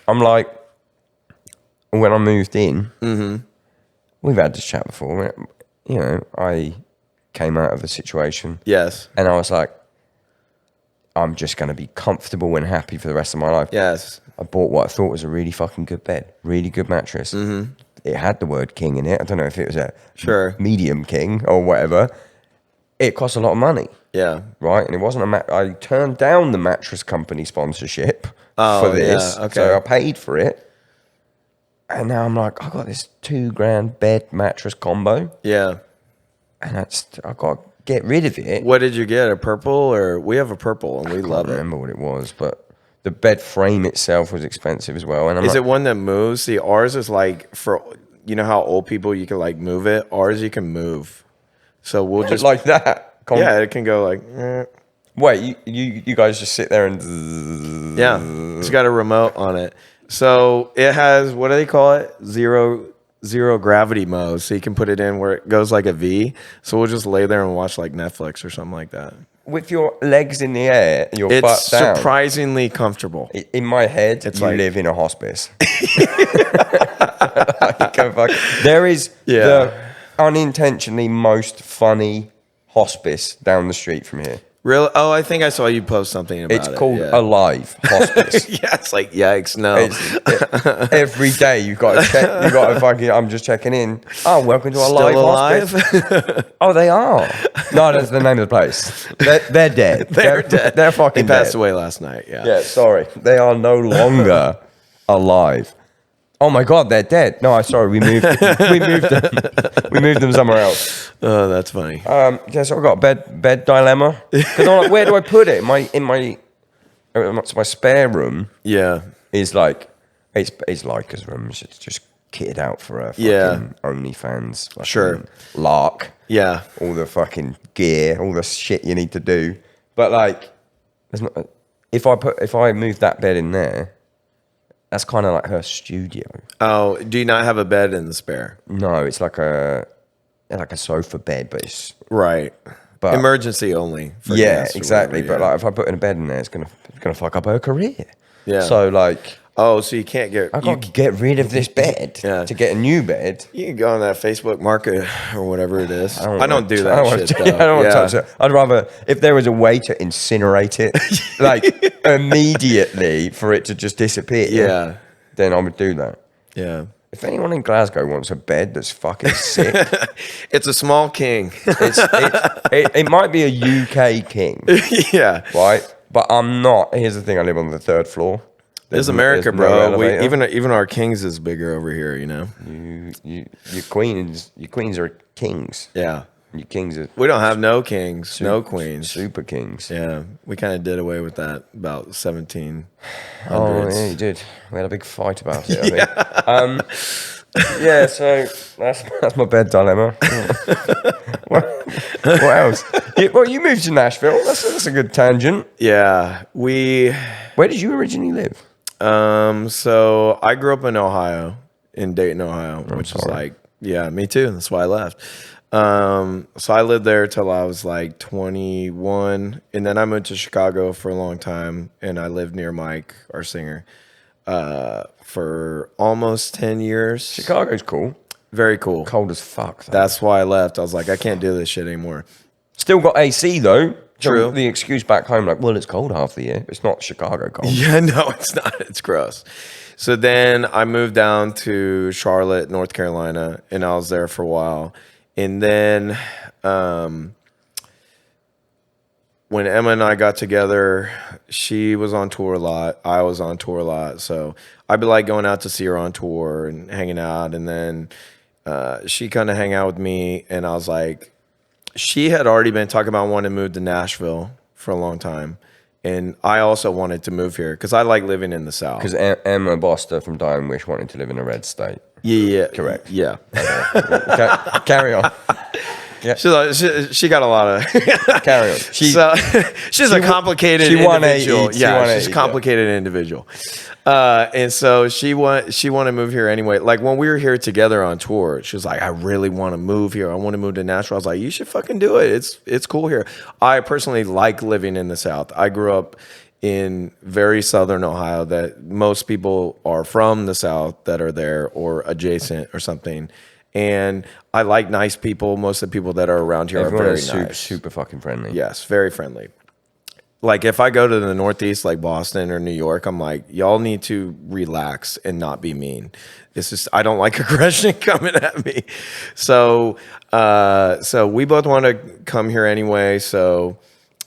I'm like, when I moved in, we've had this chat before. You know, I came out of a situation, Yes. and I was like, I'm just going to be comfortable and happy for the rest of my life. Yes. I bought what I thought was a really fucking good bed, really good mattress. It had the word king in it. I don't know if it was a medium king or whatever. It cost a lot of money. Yeah. Right? And it wasn't I turned down the mattress company sponsorship for this. yeah, okay. So I paid for it. And now I'm like, I got this $2,000 bed mattress combo. Yeah. And I got to get rid of it. What did you get? A purple or we have a purple and we love I don't it. remember what it was, but the bed frame itself was expensive as well. And I'm Is like, it one that moves? See, ours is like for, you know how old people, you can like move it? Ours, you can move. So we'll just. like that? Yeah, it can go like. Wait, you guys just sit there and Yeah, it's got a remote on it. So it has, what do they call it? Zero gravity mode. So you can put it in where it goes like a V. So we'll just lay there and watch like Netflix or something like that. with your legs in the air, your butt It's down. surprisingly comfortable. In my head, It's you like- live in a hospice. There is the unintentionally most funny hospice down the street from here. Really? Oh, I think I saw you post something about it. It's called yeah. Alive Hospice. Yeah, it's like, yikes, no. Every day you've got to check. You've got to fucking. I'm just checking in. Oh, welcome to Alive Hospice. Oh, they are. No, that's the name of the place. They're dead. They're dead. They're fucking They passed dead. away last night, yeah. Yeah, sorry. They are no longer alive. Oh my God, they're dead. No, I'm sorry. We moved them. We moved them somewhere else. Oh, that's funny. Yeah, so I've got a bed dilemma. Because I'm like, where do I put it? My spare room Yeah. is like, it's Leica's room. It's just kitted out for a fucking OnlyFans. Fucking Sure. lark. Yeah. All the fucking gear, all the shit you need to do. But like, there's not. If I move that bed in there, that's kind of like her studio. Oh, do you not have a bed in the spare? No, it's like a sofa bed, but it's Right. But- Emergency only. For yeah, guests or exactly. whatever, But yeah. like, if I put in a bed in there, it's gonna fuck up her career. Yeah. So like, Oh, so you can't get... I got to get rid of this bed Yeah. to get a new bed. You can go on that Facebook Market or whatever it is. I don't do that shit, though. I don't want to touch it. I'd rather, if there was a way to incinerate it, like immediately for it to just disappear, Yeah. then I would do that. Yeah. If anyone in Glasgow wants a bed that's fucking sick, It's a small king. it might be a UK king, Yeah. right? But I'm not. Here's the thing: I live on the 3rd floor. This is America, no bro. elevator. Even our kings is bigger over here, you know? Your queens are kings. Yeah. Your kings are We don't have no kings, no queens. super kings. Yeah. We kind of did away with that about 1700s. Oh, yeah, you did. We had a big fight about it, I think. Yeah, so that's my bed dilemma. what else? You moved to Nashville. That's a good tangent. Yeah. Where did you originally live? So I grew up in Ohio, in Dayton, Ohio, which is like, yeah, me too. That's why I left. So I lived there till I was like 21, and then I moved to Chicago for a long time, and I lived near Mike, our singer, for almost 10 years. Chicago's cool. Very cool. Cold as fuck, though. That's why I left. I was like, I can't do this shit anymore. Still got AC, though. True. So the excuse back home, like, well, it's cold half the year. It's not Chicago cold. Yeah, no, it's not. It's gross. So then I moved down to Charlotte, North Carolina, and I was there for a while. And then when Emma and I got together, she was on tour a lot. I was on tour a lot. So I'd be like going out to see her on tour and hanging out. And then she kind of hang out with me. And I was like, she had already been talking about wanting to move to Nashville for a long time. And I also wanted to move here because I like living in the South. Because Emma Boster from Dying Wish wanted to live in a red state. Yeah. Correct. Yeah. Carry on. Yeah. She got a lot of... Carry on. She's a complicated individual. Yeah, she's a complicated individual. And so she wanted to move here anyway. Like when we were here together on tour, she was like, I really want to move here. I want to move to Nashville. I was like, you should fucking do it. It's cool here. I personally like living in the South. I grew up in very southern Ohio that most people are from the South that are there or adjacent or something. And I like nice people. Most of the people that are around here Everyone are is very nice. super fucking friendly. Yes, very friendly. Like if I go to the Northeast, like Boston or New York, I'm like, y'all need to relax and not be mean. It's just, I don't like aggression coming at me. So we both want to come here anyway. So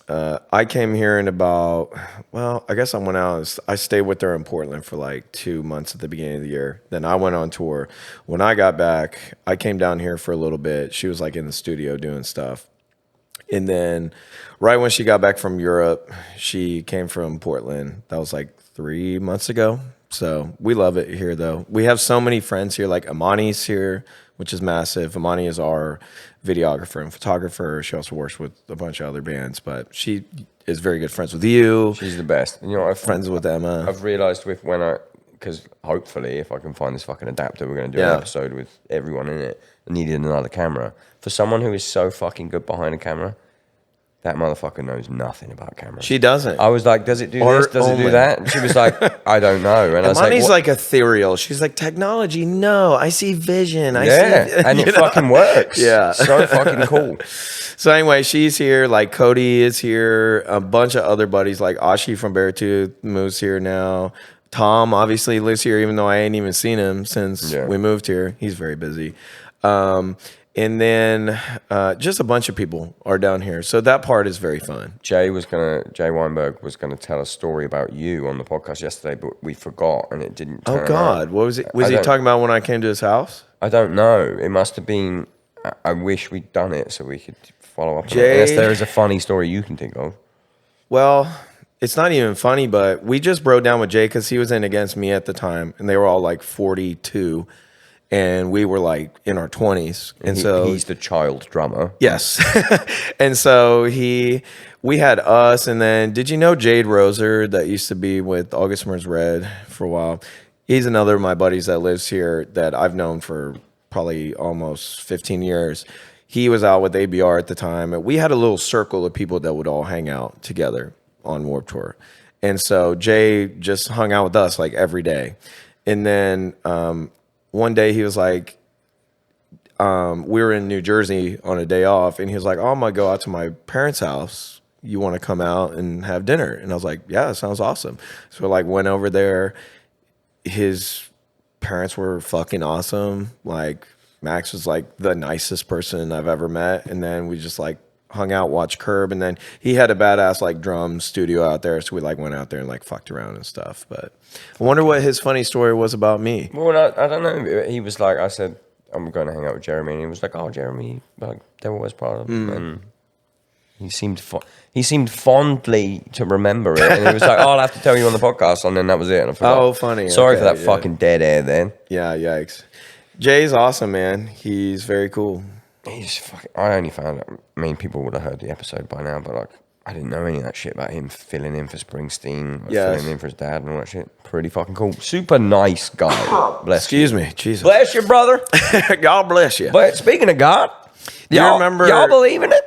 I came here in about, well, I guess I went out. I stayed with her in Portland for like 2 months at the beginning of the year. Then I went on tour. When I got back, I came down here for a little bit. She was like in the studio doing stuff. And then right when she got back from Europe, she came from Portland. That was like 3 months ago. So we love it here, though. We have so many friends here. Like Amani's here, which is massive. Amani is our videographer and photographer. She also works with a bunch of other bands, but she is very good friends with you. She's the best. And you know, Friends with Emma. I've realised because hopefully if I can find this fucking adapter, we're going to do an episode with everyone in it. I needed another camera. For someone who is so fucking good behind a camera, that motherfucker knows nothing about cameras. She doesn't. I was like, does it do this? Does it do that? And she was like, I don't know. And I was like, Money's like ethereal. She's like, technology, no. I see vision. I see, and it fucking works. Yeah. So fucking cool. So anyway, she's here. Like Cody is here. A bunch of other buddies, like Ashi from Beartooth moves here now. Tom obviously lives here, even though I ain't even seen him since we moved here. He's very busy. And then just a bunch of people are down here. So that part is very fun. Jay Weinberg was gonna tell a story about you on the podcast yesterday, but we forgot and it didn't turn Oh God. out. What was it? Was he talking about when I came to his house? I don't know. It must have been, I wish we'd done it so we could follow up on it. Jay- Unless there is a funny story you can think of. Well, it's not even funny, but we just broke down with Jay because he was in against me at the time, and they were all like 42. And we were like in our 20s. And so he's the child drummer. Yes. And so we had us, and then did you know Jade Roser that used to be with August Summers Red for a while? He's another of my buddies that lives here that I've known for probably almost 15 years. He was out with ABR at the time, and we had a little circle of people that would all hang out together on Warped Tour. And so Jay just hung out with us like every day. And then one day he was like, we were in New Jersey on a day off, and he was like, oh, I'm going to go out to my parents' house. You want to come out and have dinner? And I was like, yeah, that sounds awesome. So like went over there. His parents were fucking awesome. Like Max was like the nicest person I've ever met. And then we just like hung out, watched Curb, and then he had a badass like drum studio out there, so we like went out there and like fucked around and stuff. But I wonder what his funny story was about me. Well, I don't know. He was like, I said, I'm going to hang out with Jeremy, and he was like, oh, Jeremy, like Devil Wears Prada, and he seemed fondly to remember it, and he was like, oh, I'll have to tell you on the podcast, and then that was it. And I forgot. Oh, funny. Sorry for that fucking dead air then. Yeah, yikes. Jay's awesome, man. He's very cool. He's fucking. I only found out. I mean, people would have heard the episode by now, but like, I didn't know any of that shit about him filling in for Springsteen, filling in for his dad, and all that shit. Pretty fucking cool. Super nice guy. Bless. Excuse me, Jesus. Bless you, brother. God bless you. But speaking of God, y'all believe in it?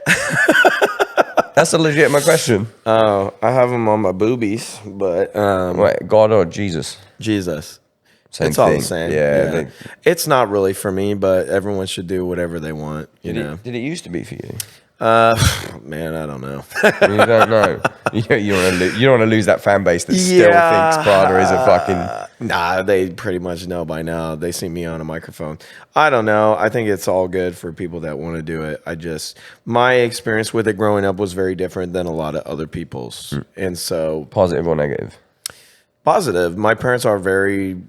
That's a legitimate question. Oh, I have them on my boobies, but wait, God or Jesus? Jesus. Same it's thing. all the same. Yeah. It's not really for me, but everyone should do whatever they want. You know. Did it used to be for you? Man, I don't know. You don't know. You don't want to lose that fan base that still thinks Prada is a fucking. Nah, they pretty much know by now. They see me on a microphone. I don't know. I think it's all good for people that want to do it. My experience with it growing up was very different than a lot of other people's, and so positive or negative. Positive. My parents are very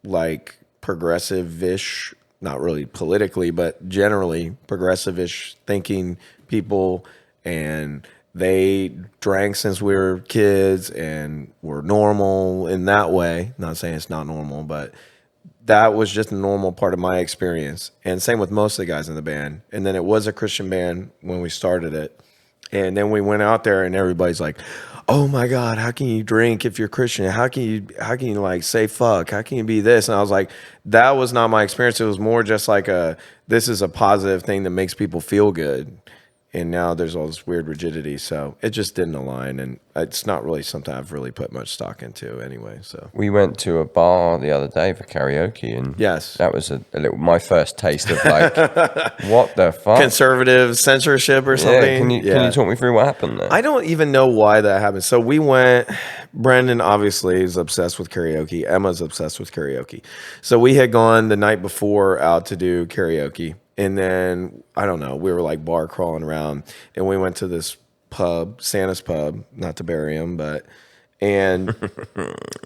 like progressive-ish. Not really politically, but generally progressive-ish thinking people, and they drank since we were kids and were normal in that way. Not saying it's not normal, but that was just a normal part of my experience. And same with most of the guys in the band. And then it was a Christian band when we started it. And then we went out there and everybody's like, oh my God, how can you drink if you're Christian? How can you like say fuck? How can you be this? And I was like, that was not my experience. It was more just like this is a positive thing that makes people feel good. And now there's all this weird rigidity. So it just didn't align. And it's not really something I've really put much stock into anyway. So we went to a bar the other day for karaoke, and yes, that was my first taste of like, what the fuck? Conservative censorship or something. Yeah, can you talk me through what happened there? I don't even know why that happened. So we went, Brendan obviously is obsessed with karaoke. Emma's obsessed with karaoke. So we had gone the night before out to do karaoke. And then, I don't know, we were like bar crawling around, and we went to this pub, Santa's pub, not to bury him, and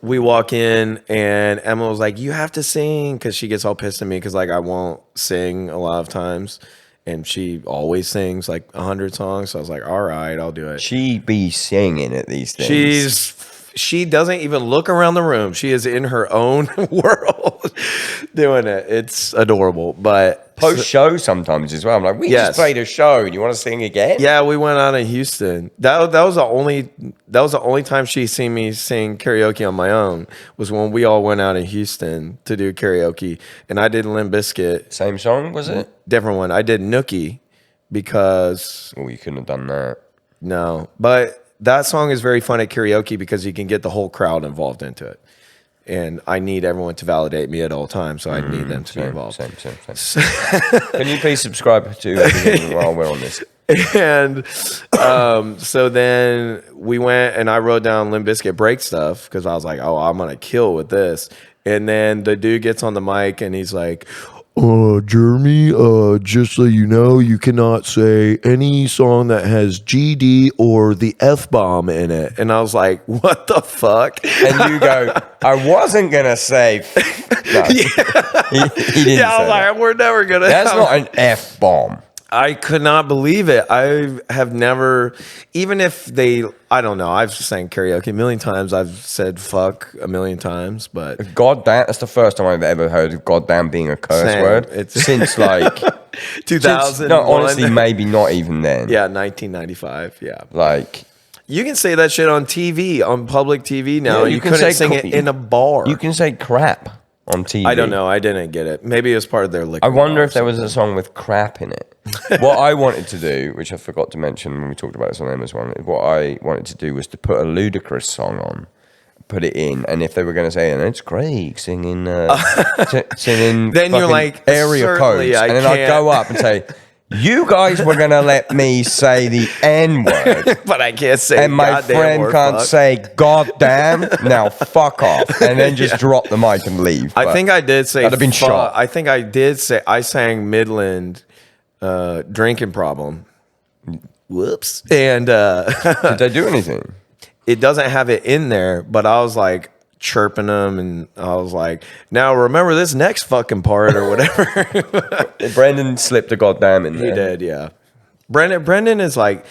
we walk in, and Emma was like, you have to sing, because she gets all pissed at me because like I won't sing a lot of times, and she always sings like 100 songs. So I was like, all right, I'll do it. She be singing at these things. She doesn't even look around the room. She is in her own world doing it. It's adorable. But post-show sometimes as well. I'm like, we just played a show. You want to sing again? Yeah, we went out in Houston. That was the only time she's seen me sing karaoke on my own, was when we all went out in Houston to do karaoke. And I did Limp Bizkit. Same song, was it? Different one. I did Nookie because... Oh, you couldn't have done that. No, but... that song is very fun at karaoke because you can get the whole crowd involved into it. And I need everyone to validate me at all times, so I need them to be involved. Same. Can you please subscribe to everything while we're on this? And so then we went and I wrote down Limp Bizkit break stuff because I was like, oh, I'm going to kill with this. And then the dude gets on the mic and he's like, Jeremy, just so you know, you cannot say any song that has GD or the F-bomb in it. And I was like, what the fuck? And you go, I wasn't going to say... No. He didn't I was like, we're never going to... That's not an F-bomb. I could not believe it. I have never, even if they, I don't know, I've sang karaoke a million times. I've said fuck a million times, but. Goddamn, that's the first time I've ever heard of goddamn being a curse word. Since like. 2000. No, honestly, maybe not even then. Yeah, 1995. Yeah. Like. You can say that shit on TV, on public TV now. Yeah, you couldn't sing it in a bar. You can say crap. on TV. I don't know. I didn't get it. Maybe it was part of their liquor. I wonder law if there was a song with crap in it. What I wanted to do, which I forgot to mention when we talked about this on Emma's one, what I wanted to do was to put a Ludacris song on, put it in, and if they were going to say, and it's Craig singing, singing, then you're like, area codes, and then I'd go up and say, you guys were going to let me say the N-word. But I can't say and my friend can't say goddamn. Now fuck off. And then just drop the mic and leave. I think I did say I'd have been shot. I think I did say I sang Midland drinking problem. Whoops. And did they do anything? It doesn't have it in there, but I was like chirping them, and I was like, now remember this next fucking part or whatever. Brendan slipped a goddamn in there. He did, yeah. Brendan is like,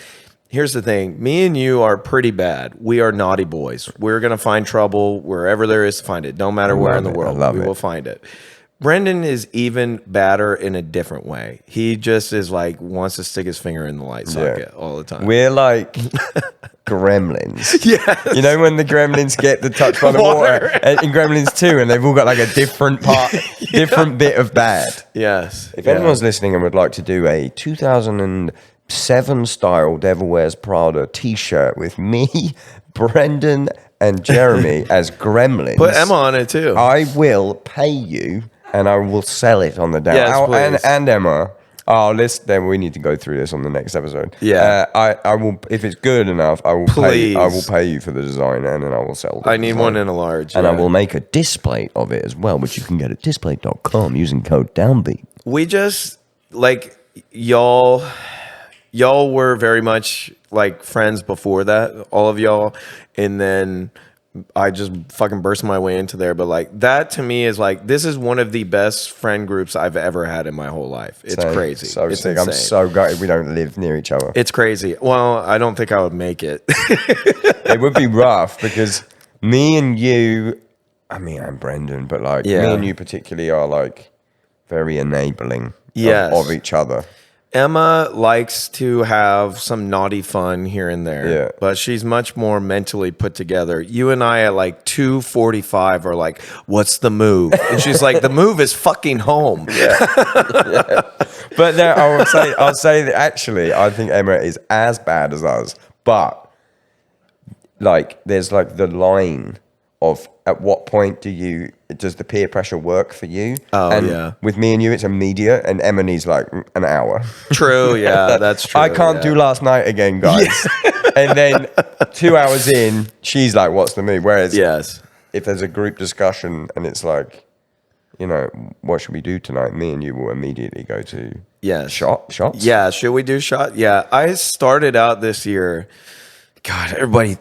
here's the thing. Me and you are pretty bad. We are naughty boys. We're going to find trouble wherever there is to find it. Don't matter where in the world. We will find it. Brendan is even badder in a different way. He just is like, wants to stick his finger in the light socket all the time. We're like gremlins. Yes. You know when the gremlins get the touch by the water in Gremlins 2 and they've all got like a different part, different bit of bad. Yes. If anyone's listening and would like to do a 2007 style Devil Wears Prada t-shirt with me, Brendan and Jeremy as gremlins. Put Emma on it too. I will pay you and I will sell it on the down. Yes, please. And Emma. Oh, then we need to go through this on the next episode. Yeah, I will if it's good enough. I will pay you for the design, and then I will sell. I need one in a large, and I will make a display of it as well, which you can get at display.com using code Downbeat. We just like y'all were very much like friends before that, all of y'all, and then I just fucking burst my way into there. But like that to me is like, this is one of the best friend groups I've ever had in my whole life. It's crazy. So it's sick. insane. I'm so gutted we don't live near each other. It's crazy. Well, I don't think I would make it. It would be rough because me and you, I mean, I'm Brendan, but like me and you particularly are like very enabling of each other. Emma likes to have some naughty fun here and there, but she's much more mentally put together. You and I at like 2:45 are like, what's the move? And she's like, the move is fucking home. But then I'll say that actually, I think Emma is as bad as us, but like there's like the line of at what point does the peer pressure work for you? With me and you, it's immediate, and Emma needs like an hour. True, yeah, that's true. I can't do last night again, guys. And then 2 hours in, she's like, what's the move? Whereas if there's a group discussion and it's like, you know, what should we do tonight? Me and you will immediately go to shots. Yeah, should we do shot? Yeah, I started out this year. God, everybody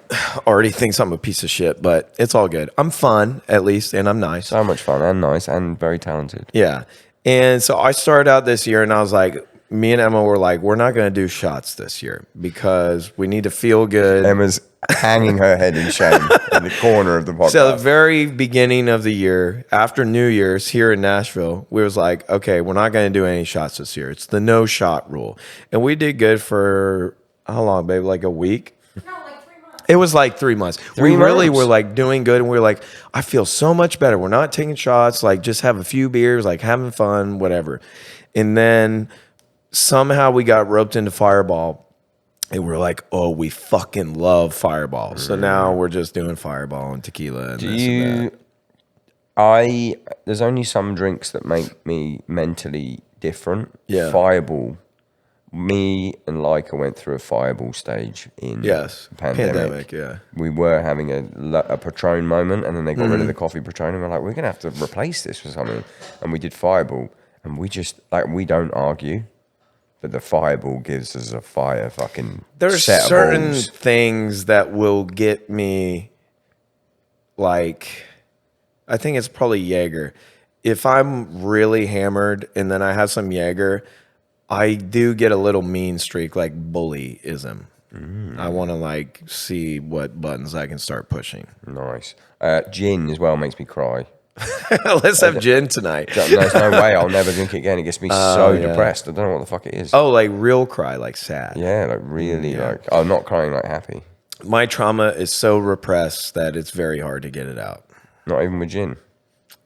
already thinks I'm a piece of shit, but it's all good. I'm fun, at least, and I'm nice. So much fun and nice and very talented. Yeah. And so I started out this year, and I was like, me and Emma were like, we're not going to do shots this year because we need to feel good. Emma's hanging her head in shame in the corner of the podcast. So the very beginning of the year, after New Year's here in Nashville, we was like, okay, we're not going to do any shots this year. It's the no shot rule. And we did good for, how long, babe? Like a week? No, like 3 months. It was like 3 months. We really were like doing good, and we were like, I feel so much better. We're not taking shots, like just have a few beers, like having fun, whatever. And then somehow we got roped into Fireball, and we were like, oh, we fucking love Fireball. So now we're just doing Fireball and tequila and and that. There's only some drinks that make me mentally different. Yeah. Fireball. Me and Leica went through a Fireball stage in pandemic. Yeah. We were having a Patron moment, and then they got rid of the coffee Patron, and we're like, we're going to have to replace this with something. And we did Fireball, and we just, like, we don't argue, but the Fireball gives us a fire fucking There's set of certain balls. things that will get me, like, I think it's probably Jaeger. If I'm really hammered and then I have some Jaeger, I do get a little mean streak, like bullyism. I want to like see what buttons I can start pushing. Nice. Gin as well makes me cry. Let's have gin tonight. There's no way I'll never drink it again. It gets me so depressed. I don't know what the fuck it is. Oh, like real cry, like sad. Yeah, like really like, I'm not crying like happy. My trauma is so repressed that it's very hard to get it out. Not even with gin.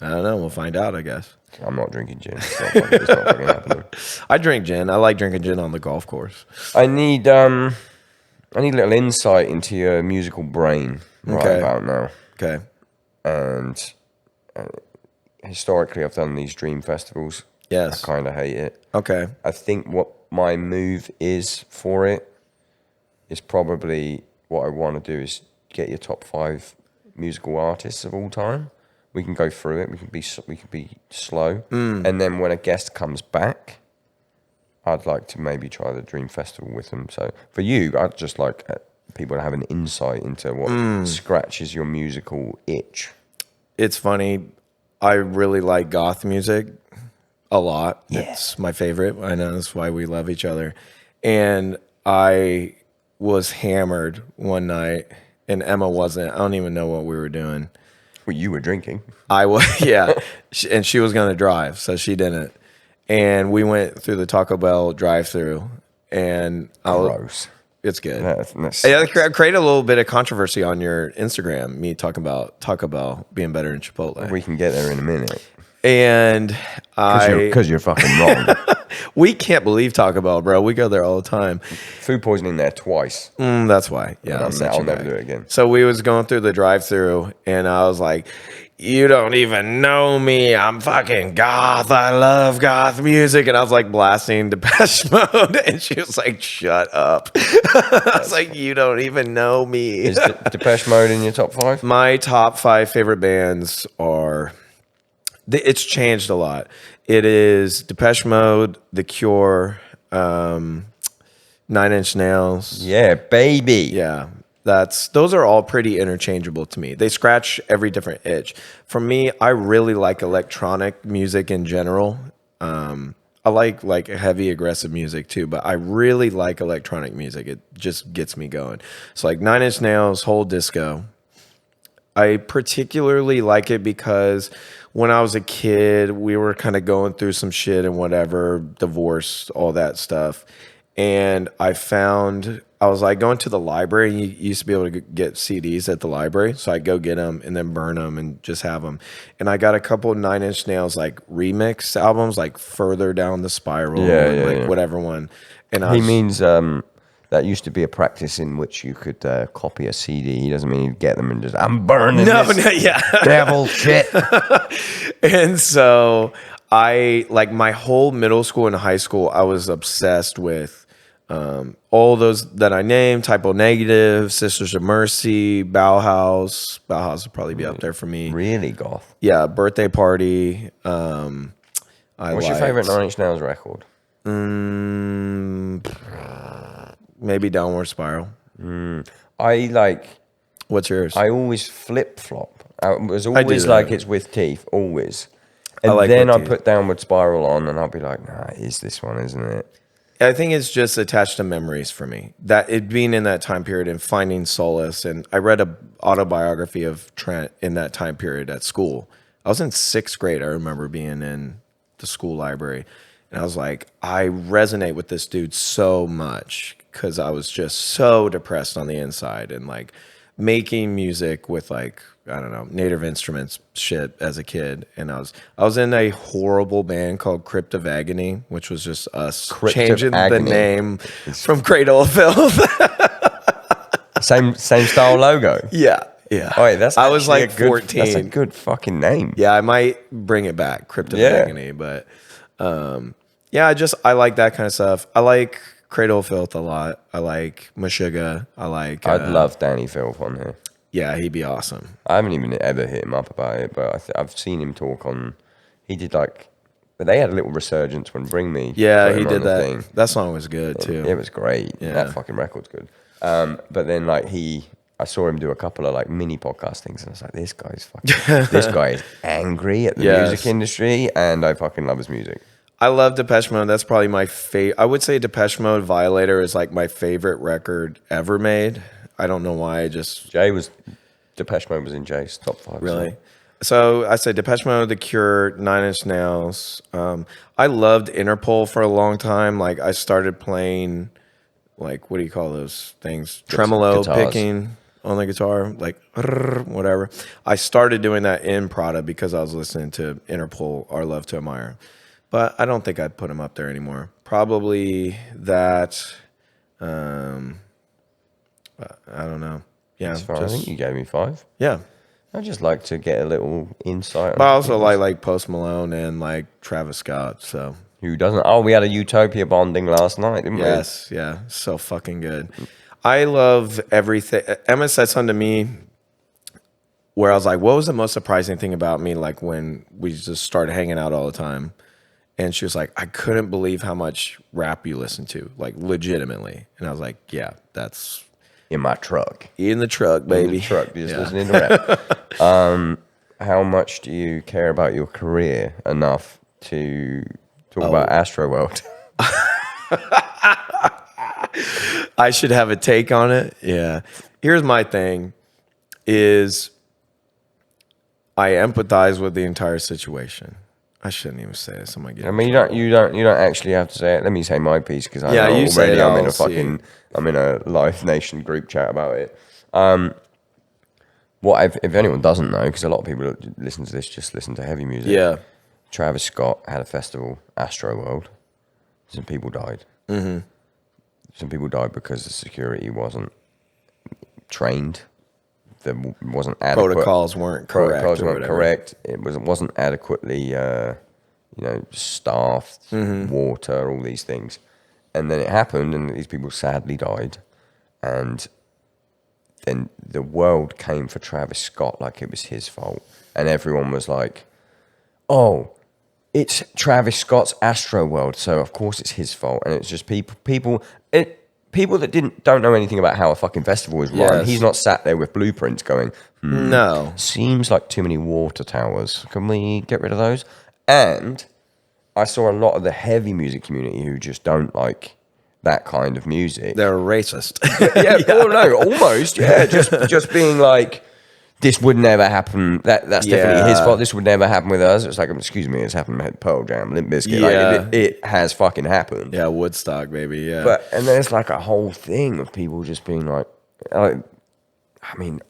I don't know. We'll find out, I guess. I'm not drinking gin. It's not fucking happening. I drink gin. I like drinking gin on the golf course. I need a little insight into your musical brain right about now. Okay. And historically, I've done these dream festivals. Yes. I kind of hate it. Okay. I think what my move is for it is probably what I want to do is get your top 5 musical artists of all time. We can go through it. We can be slow, and then when a guest comes back, I'd like to maybe try the Dream Festival with them. So for you, I'd just like people to have an insight into what scratches your musical itch. It's funny. I really like goth music a lot. Yeah. It's my favorite. I know that's why we love each other. And I was hammered one night, and Emma wasn't. I don't even know what we were doing. Well, you were drinking. I was, yeah. And she was going to drive, so she didn't. And we went through the Taco Bell drive-through, and Gross. It's good. That's Yeah, create a little bit of controversy on your Instagram, me talking about Taco Bell being better than Chipotle. we can get there in a minute. And Because you're fucking wrong. we can't believe Taco Bell, bro. We go there all the time. Food poisoning there twice. That's why. Yeah, I'll never do it again. So we was going through the drive-through, and I was like, "You don't even know me. I'm fucking goth. I love goth music." And I was like blasting Depeche Mode, and she was like, "Shut up." I was like, "You don't even know me." Is Depeche Mode in your top 5? My top 5 favorite bands are. It's changed a lot. It is Depeche Mode, The Cure, 9 Inch Nails. Yeah, baby. Yeah, those are all pretty interchangeable to me. They scratch every different itch. For me, I really like electronic music in general. I like heavy aggressive music too, but I really like electronic music. It just gets me going. So like 9 Inch Nails, whole disco. I particularly like it because when I was a kid, we were kind of going through some shit and whatever, divorce, all that stuff. And I was like going to the library, and you used to be able to get CDs at the library. So I'd go get them and then burn them and just have them. And I got a couple of 9 Inch Nails like remix albums, like Further Down the Spiral, whatever one. And He means that used to be a practice in which you could copy a CD. He doesn't mean you get them and just, I'm burning this yeah. devil shit. And so my whole middle school and high school, I was obsessed with all those that I named: Typo Negative, Sisters of Mercy, Bauhaus. Bauhaus would probably be up there for me. Really goth. Yeah, Birthday Party. What's your favorite 9 Inch Nails record? Maybe Downward Spiral. What's yours? I always flip-flop. It was always like it's with teeth, always. And like then with I teeth. put Downward Spiral on, and I'll be like, nah, it is this one, isn't it? I think it's just attached to memories for me. That it being in that time period and finding solace. And I read a autobiography of Trent in that time period at school. I was in 6th grade. I remember being in the school library. And I was like, I resonate with this dude so much because I was just so depressed on the inside and like making music with like, I don't know, native instruments shit as a kid. And I was in a horrible band called Crypt of Agony, which was just us changing the name from Cradle of Filth. Same style logo. Yeah. Yeah. Oh, wait, I was like 14. That's a good fucking name. Yeah, I might bring it back, Crypt of Agony. But yeah, I like that kind of stuff. I like Cradle of Filth a lot. I like Meshuggah. I'd love Danny Filth on here. Yeah, he'd be awesome. I haven't even ever hit him up about it, but I've seen him talk on. He did but they had a little resurgence when Bring Me. Yeah, he did that. Thing. That song was good too. It was great. Yeah. That fucking record's good. But then I saw him do a couple of like mini podcast things, and I was like, this guy is angry at the music industry, and I fucking love his music. I love Depeche Mode. That's probably my favorite. I would say Depeche Mode Violator is like my favorite record ever made. I don't know why. Depeche Mode was in Jay's top 5. Really? So I said Depeche Mode, The Cure, 9 Inch Nails. I loved Interpol for a long time. Like I started playing, like, what do you call those things? Tremolo Guitars. picking. on the guitar, like whatever. I started doing that in Prada because I was listening to Interpol, Our Love to Admire. But I don't think I'd put him up there anymore. Probably that, I don't know. Yeah. That's fine. I think you gave me 5. Yeah. I'd just like to get a little insight. But I also like Post Malone and like Travis Scott, so. Who doesn't? Oh, we had a Utopia bonding last night, didn't we? Yes, yeah. So fucking good. I love everything. Emma said something to me where I was like, what was the most surprising thing about me, like when we just started hanging out all the time? And she was like, I couldn't believe how much rap you listen to, like legitimately. And I was like, yeah, that's... In my truck. In the truck, baby. In the truck, just listening to rap. How much do you care about your career enough to talk about Astroworld? I should have a take on it. Yeah. Here's my thing is I empathize with the entire situation. I shouldn't even say this. I'm gonna get. I mean, you don't actually have to say it. Let me say my piece because I know you say it, I'm in a Live Nation group chat about it. If anyone doesn't know, because a lot of people that listen to this just listen to heavy music. Yeah. Travis Scott had a festival, Astroworld. Some people died. Mm-hmm. Some people died because the security wasn't trained. There wasn't adequate. Protocols weren't correct. Protocols weren't correct. It wasn't adequately, staffed, water, all these things. And then it happened, and these people sadly died. And then the world came for Travis Scott like it was his fault. And everyone was like, oh, it's Travis Scott's Astroworld, so of course it's his fault. And it's just people that don't know anything about how a fucking festival is run. Yes. He's not sat there with blueprints going, no. Seems like too many water towers. Can we get rid of those? And I saw a lot of the heavy music community who just don't like that kind of music. They're racist. Yeah, well, no, almost. Yeah, just being like, this would never happen. That's definitely his fault. This would never happen with us. It's like, excuse me, it's happened with Pearl Jam, Limp Bizkit. Yeah. Like, it has fucking happened. Yeah, Woodstock, baby. Yeah. But and there's like a whole thing of people just being like, I mean,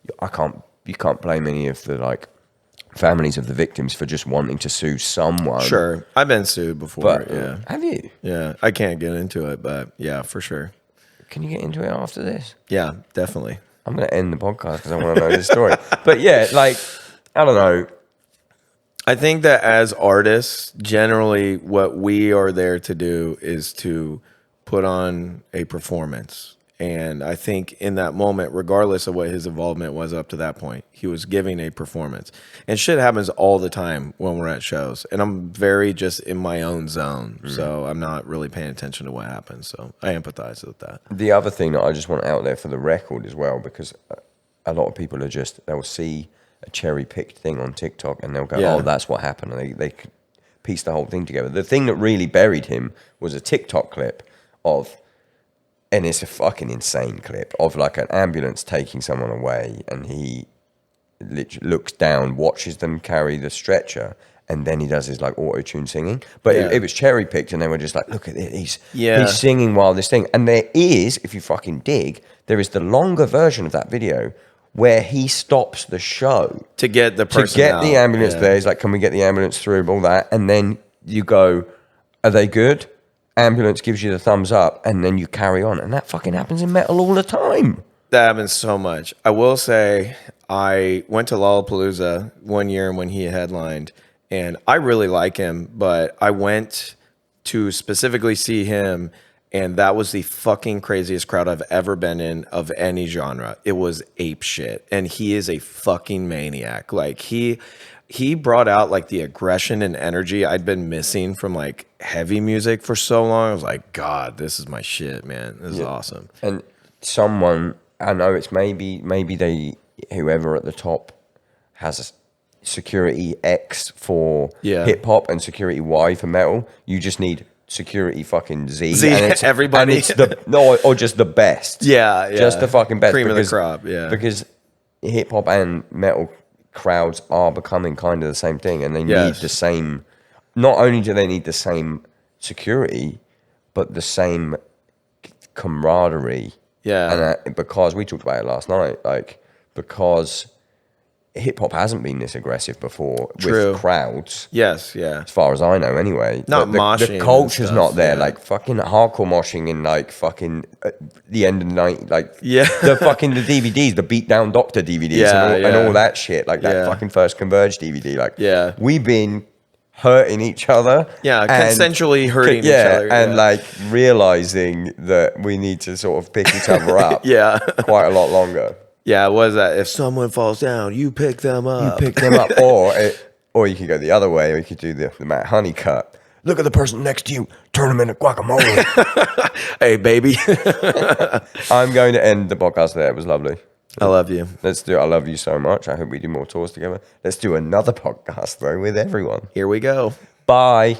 you can't blame any of the like families of the victims for just wanting to sue someone. Sure, I've been sued before. But yeah, have you? Yeah, I can't get into it, but yeah, for sure. Can you get into it after this? Yeah, definitely. I'm going to end the podcast because I want to know this story. But yeah, like, I don't know. I think that as artists, generally what we are there to do is to put on a performance. And I think in that moment, regardless of what his involvement was up to that point, he was giving a performance. And shit happens all the time when we're at shows. And I'm very just in my own zone. So I'm not really paying attention to what happens. So I empathize with that. The other thing that I just want out there for the record as well, because a lot of people are just, they'll see a cherry-picked thing on TikTok and they'll go, oh, that's what happened. And they piece the whole thing together. The thing that really buried him was a TikTok clip of, and it's a fucking insane clip, of like an ambulance taking someone away and he literally looks down, watches them carry the stretcher, and then he does his like auto-tune singing. But it was cherry-picked and they were just like, look at it, he's singing while this thing. And there is, if you fucking dig, there is the longer version of that video where he stops the show to get the person to get out. the ambulance there. He's like, can we get the ambulance through, all that? And then you go, are they good? Ambulance gives you the thumbs up, and then you carry on. And that fucking happens in metal all the time. That happens so much. I will say, I went to Lollapalooza one year when he headlined, and I really like him, but I went to specifically see him, and that was the fucking craziest crowd I've ever been in of any genre. It was ape shit, and he is a fucking maniac. Like, he brought out like the aggression and energy I'd been missing from like heavy music for so long. I was like, God, this is my shit, man. This is awesome. And someone, I know it's maybe whoever at the top has a security X for hip hop and security Y for metal. You just need security fucking Z. And it's everybody. And it's or just the best. Yeah. Just the fucking best. Cream of the crop, Because hip hop and metal crowds are becoming kind of the same thing, and they need the same. Not only do they need the same security, but the same camaraderie Yeah. And because we talked about it last night, like, because hip hop hasn't been this aggressive before with crowds. Yes, yeah. As far as I know, anyway. Not moshing. The culture's and not stuff, there. yeah. Like fucking hardcore moshing in like fucking the end of the night. Like Yeah. the DVDs, the Beat Down Doctor DVDs, and all that shit. Like that fucking first Converge DVD. Like we've been hurting each other. Yeah, consensually hurting each other. And like realizing that we need to sort of pick each other up. Yeah. Quite a lot longer. Yeah, what is that? If someone falls down, you pick them up. You pick them up. Or you could go the other way, or you could do the Matt Honey cut. Look at the person next to you, turn them into guacamole. Hey, baby. I'm going to end the podcast there. It was lovely. I love you. Let's do it. I love you so much. I hope we do more tours together. Let's do another podcast, though, with everyone. Here we go. Bye.